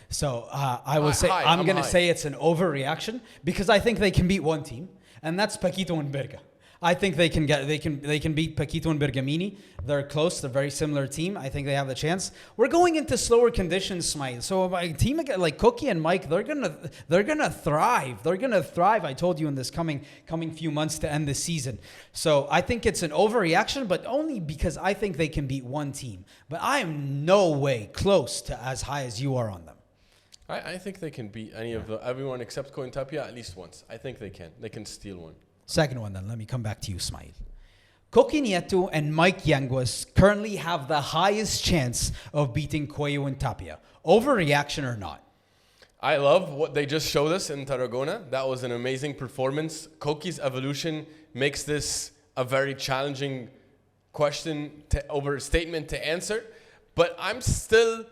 So I will say, I'm going to say it's an overreaction because I think they can beat one team, and that's Paquito and Berga. I think they can beat Paquito and Bergamini. They're close. They're a very similar team. I think they have the chance. We're going into slower conditions, Ismaeel. So a team like Cookie and Mike, they're gonna thrive. They're gonna thrive. I told you in this coming few months to end the season. So I think it's an overreaction, but only because I think they can beat one team. But I am no way close to as high as you are on them. I think they can beat everyone except Coello Tapia at least once. I think they can. They can steal one. Second one, then. Let me come back to you, Ismaeel. Koki Nieto and Mike Yanguas currently have the highest chance of beating Coello and Tapia. Overreaction or not? I love what they just showed us in Tarragona. That was an amazing performance. Koki's evolution makes this a very challenging statement to answer. But I'm still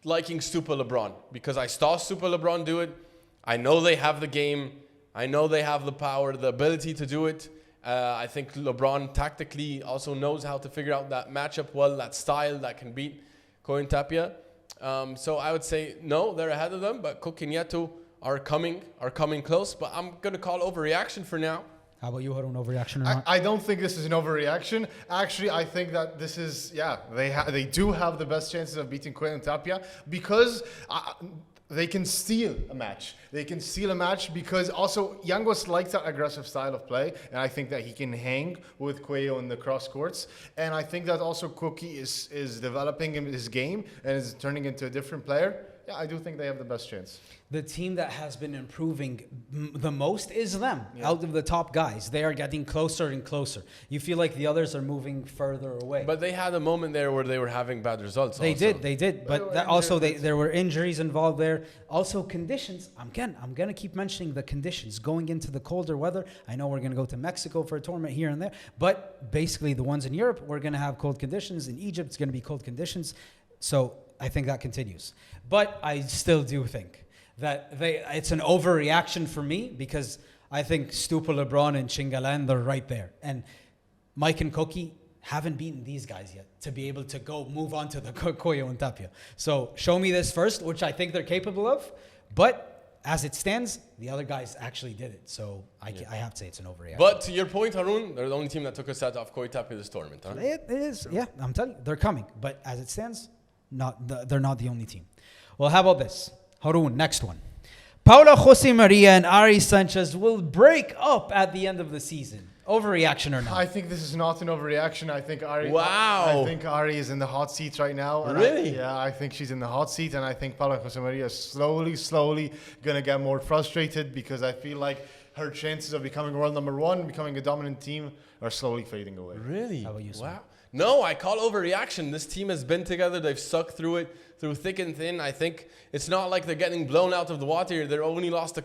liking STUPA LeBron because I saw STUPA LeBron do it. I know they have the game. I know they have the power, the ability to do it. I think LeBron tactically also knows how to figure out that matchup well, that style that can beat Coello Tapia. So I would say, no, they're ahead of them, but Cook and Nieto are coming close. But I'm going to call overreaction for now. How about you, Haroon? Overreaction or not? I don't think this is an overreaction. Actually, I think that this is, they do have the best chances of beating Coello Tapia because... they can steal a match. They can steal a match because also Yanguas likes that aggressive style of play, and I think that he can hang with Coello in the cross courts. And I think that also Cookie is developing his game and is turning into a different player. Yeah, I do think they have the best chance. The team that has been improving the most is them. Out of the top guys, they are getting closer and closer. You feel like the others are moving further away. But they had a moment there where they were having bad results. They did. But that also, there were injuries involved there. Also, conditions. I'm going to keep mentioning the conditions. Going into the colder weather, I know we're going to go to Mexico for a tournament here and there. But basically, the ones in Europe, we're going to have cold conditions. In Egypt, it's going to be cold conditions. So I think that continues. But I still do think that it's an overreaction for me, because I think STUPA, LEBRON, and Chingalan, they're right there. And Mike and Koki haven't beaten these guys yet to be able to move on to the Coello and Tapia. So show me this first, which I think they're capable of. But as it stands, the other guys actually did it. So I have to say it's an overreaction. But to your point, Haroon, they're the only team that took a set off Coello Tapia this tournament. Huh? It is, yeah. I'm telling you, they're coming. But as it stands, they're not the only team. Well, how about this? Haroon, next one. Paula Jose Maria and Ari Sanchez will break up at the end of the season. Overreaction or not? I think this is not an overreaction. I think Ari. Wow. I think Ari is in the hot seat right now. Really? I think she's in the hot seat, and I think Paula Jose Maria is slowly gonna get more frustrated, because I feel like her chances of becoming world number one, becoming a dominant team, are slowly fading away. Really? How about you, wow. No, I call overreaction. This team has been together. They've sucked through it, through thick and thin. I think it's not like they're getting blown out of the water. They've only lost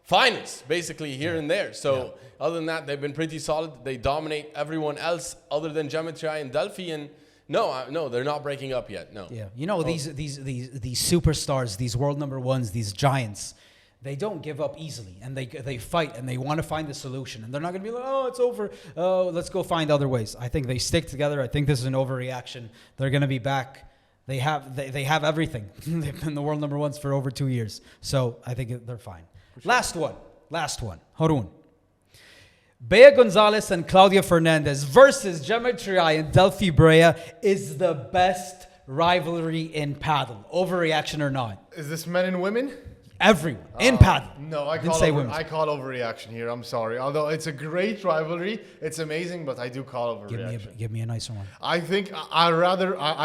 finals, basically, here and there. So other than that, they've been pretty solid. They dominate everyone else other than Brea Triay and Delphi. And no, they're not breaking up yet. No. Yeah, you know, these superstars, these world number ones, these giants, they don't give up easily, and they fight, and they want to find the solution, and they're not going to be like, oh, it's over, oh, let's go find other ways. I think they stick together. I think this is an overreaction. They're going to be back. They have everything. They've been the world number ones for over 2 years, so I think they're fine. Sure. Last one. Haroon. Bea Gonzalez and Claudia Fernandez versus Brea Triay and Delphi Brea is the best rivalry in paddle. Overreaction or not? Is this men and women? Everyone in paddle. No, I call overreaction here. I'm sorry. Although it's a great rivalry, it's amazing, but I do call overreaction. Give me a nicer one. I think I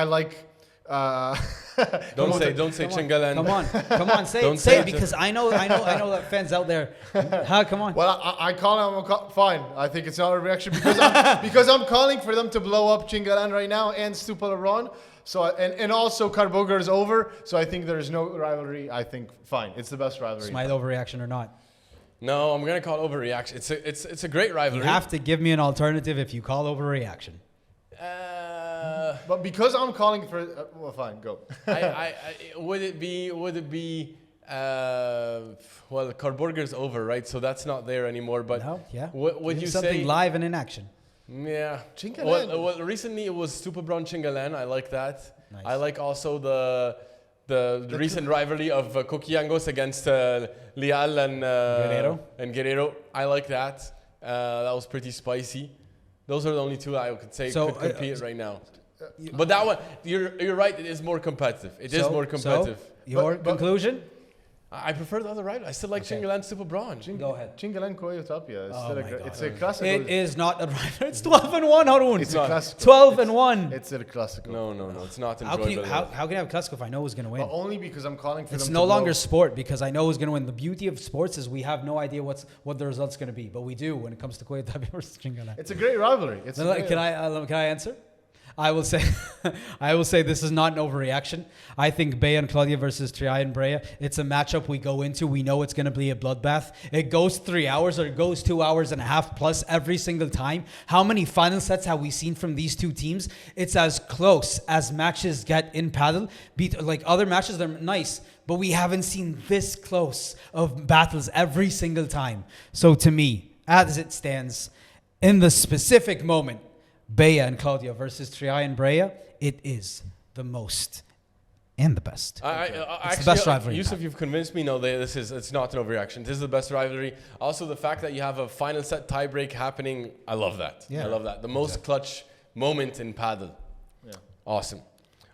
like. Don't say Chingalan. Come on, say it, because I know that fans out there. Come on. Well, I call him fine. I think it's not a reaction because I'm calling for them to blow up Chingalan right now and STUPA LEBRON. So and also CARDONA is over. So I think there is no rivalry. I think fine. It's the best rivalry. Smile overreaction or not? No, I'm gonna call overreaction. It's a great rivalry. You have to give me an alternative if you call overreaction. But because I'm calling for, well, fine, go. Would it be? Well, CARDONA's over, right? So that's not there anymore. But no, yeah. Would you something say live and in action? Yeah. Chingalan. Well, recently it was STUPA LEBRON Chingalan. I like that. Nice. I like also the recent rivalry of Coquiangos against Leal and Guerrero. I like that. That was pretty spicy. Those are the only two I could say could compete right now. But that one, you're right. It is more competitive. It is more competitive. So your conclusion? I prefer the other rival. I still like Chingalan STUPA LEBRON. Go ahead. Chingalan Coello Tapia. It's a classical. It is not a rival. It's 12-1, Haroon. It's a classical. 12-1. It's a classical. No. It's not how enjoyable. Can you have a classical if I know who's going to win? Well, only because I'm calling for them. It's no longer sport because I know who's going to win. The beauty of sports is we have no idea what the result's going to be, but we do when it comes to Coello Tapia versus Chingalan. It's a great rivalry. Can I answer? I will say this is not an overreaction. I think Bea and Claudia versus Triay and Brea, it's a matchup we go into. We know it's going to be a bloodbath. It goes 3 hours or it goes 2 hours and a half plus every single time. How many final sets have we seen from these two teams? It's as close as matches get in paddle. Like other matches, they're nice, but we haven't seen this close of battles every single time. So to me, as it stands, in the specific moment, Bea and Claudia versus Triay and Brea, it is the most and the best. It's the best rivalry. Yousef, you've convinced me. No, it's not an overreaction. This is the best rivalry. Also, the fact that you have a final set tiebreak happening, I love that. Yeah. I love that. The most clutch moment in paddle. Yeah. Awesome.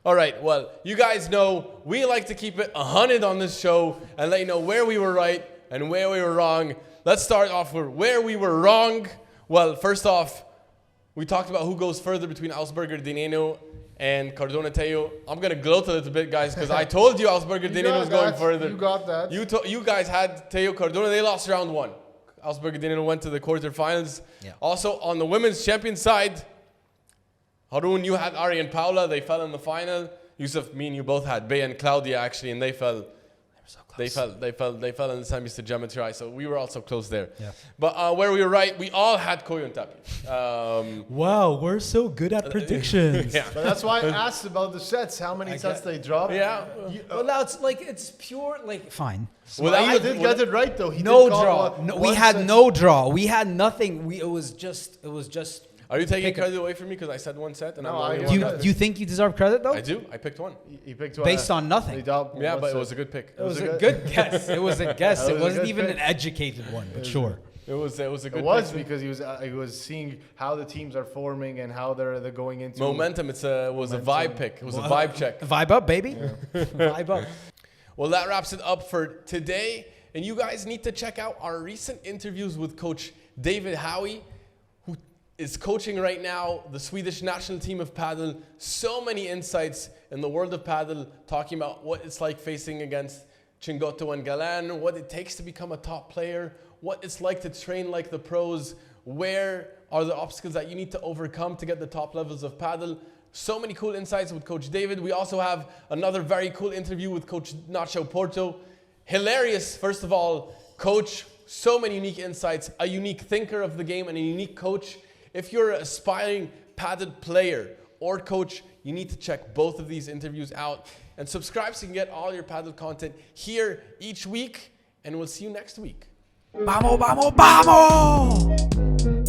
All right. Well, you guys know we like to keep it 100 on this show and let you know where we were right and where we were wrong. Let's start off with where we were wrong. Well, first off, We talked about who goes further between AUGSBURGER, NENNO, and CARDONA TELLO. I'm going to gloat a little bit, guys, because I told you AUGSBURGER, NENNO was going further. You got that. You guys had TELLO, CARDONA. They lost round 1. AUGSBURGER, NENNO went to the quarterfinals. Yeah. Also, on the women's champion side, Haroon, you had Ari and Paula. They fell in the final. Yousef, me and you both had Bea and Claudia, actually, and they fell. They fell in the semis to Brea Triay, so we were also close there. Yeah. But where we were right, we all had Coello Tapia. Wow, we're so good at predictions. Yeah. But that's why I asked about the sets, how many sets they dropped. Yeah. Well, now it's like, it's pure, like, fine. Well, he did get it right, though. He no did draw. No, we had no draw. We had nothing. It was just. Are you taking credit away from me because I said one set? And you think you deserve credit, though? I do. I picked one. He picked one. Based on nothing. Yeah, but it was a good pick. It was a good guess. It was a guess. It wasn't even an educated one, but sure. It was a good pick. It was because he was seeing how the teams are forming and how they're going into momentum. It was a vibe pick. It was a vibe check. Vibe up, baby. Yeah. Vibe up. Well, that wraps it up for today. And you guys need to check out our recent interviews with Coach David Howie, who is coaching right now the Swedish national team of Padel. So many insights in the world of Padel, talking about what it's like facing against Chingotto and Galán, what it takes to become a top player, what it's like to train like the pros, where are the obstacles that you need to overcome to get the top levels of Padel. So many cool insights with Coach David. We also have another very cool interview with Coach Nacho Porto. Hilarious, first of all, coach, so many unique insights, a unique thinker of the game and a unique coach. If you're an aspiring Padel player or coach, you need to check both of these interviews out and subscribe so you can get all your Padel content here each week, and we'll see you next week. Vamos, vamos, vamos!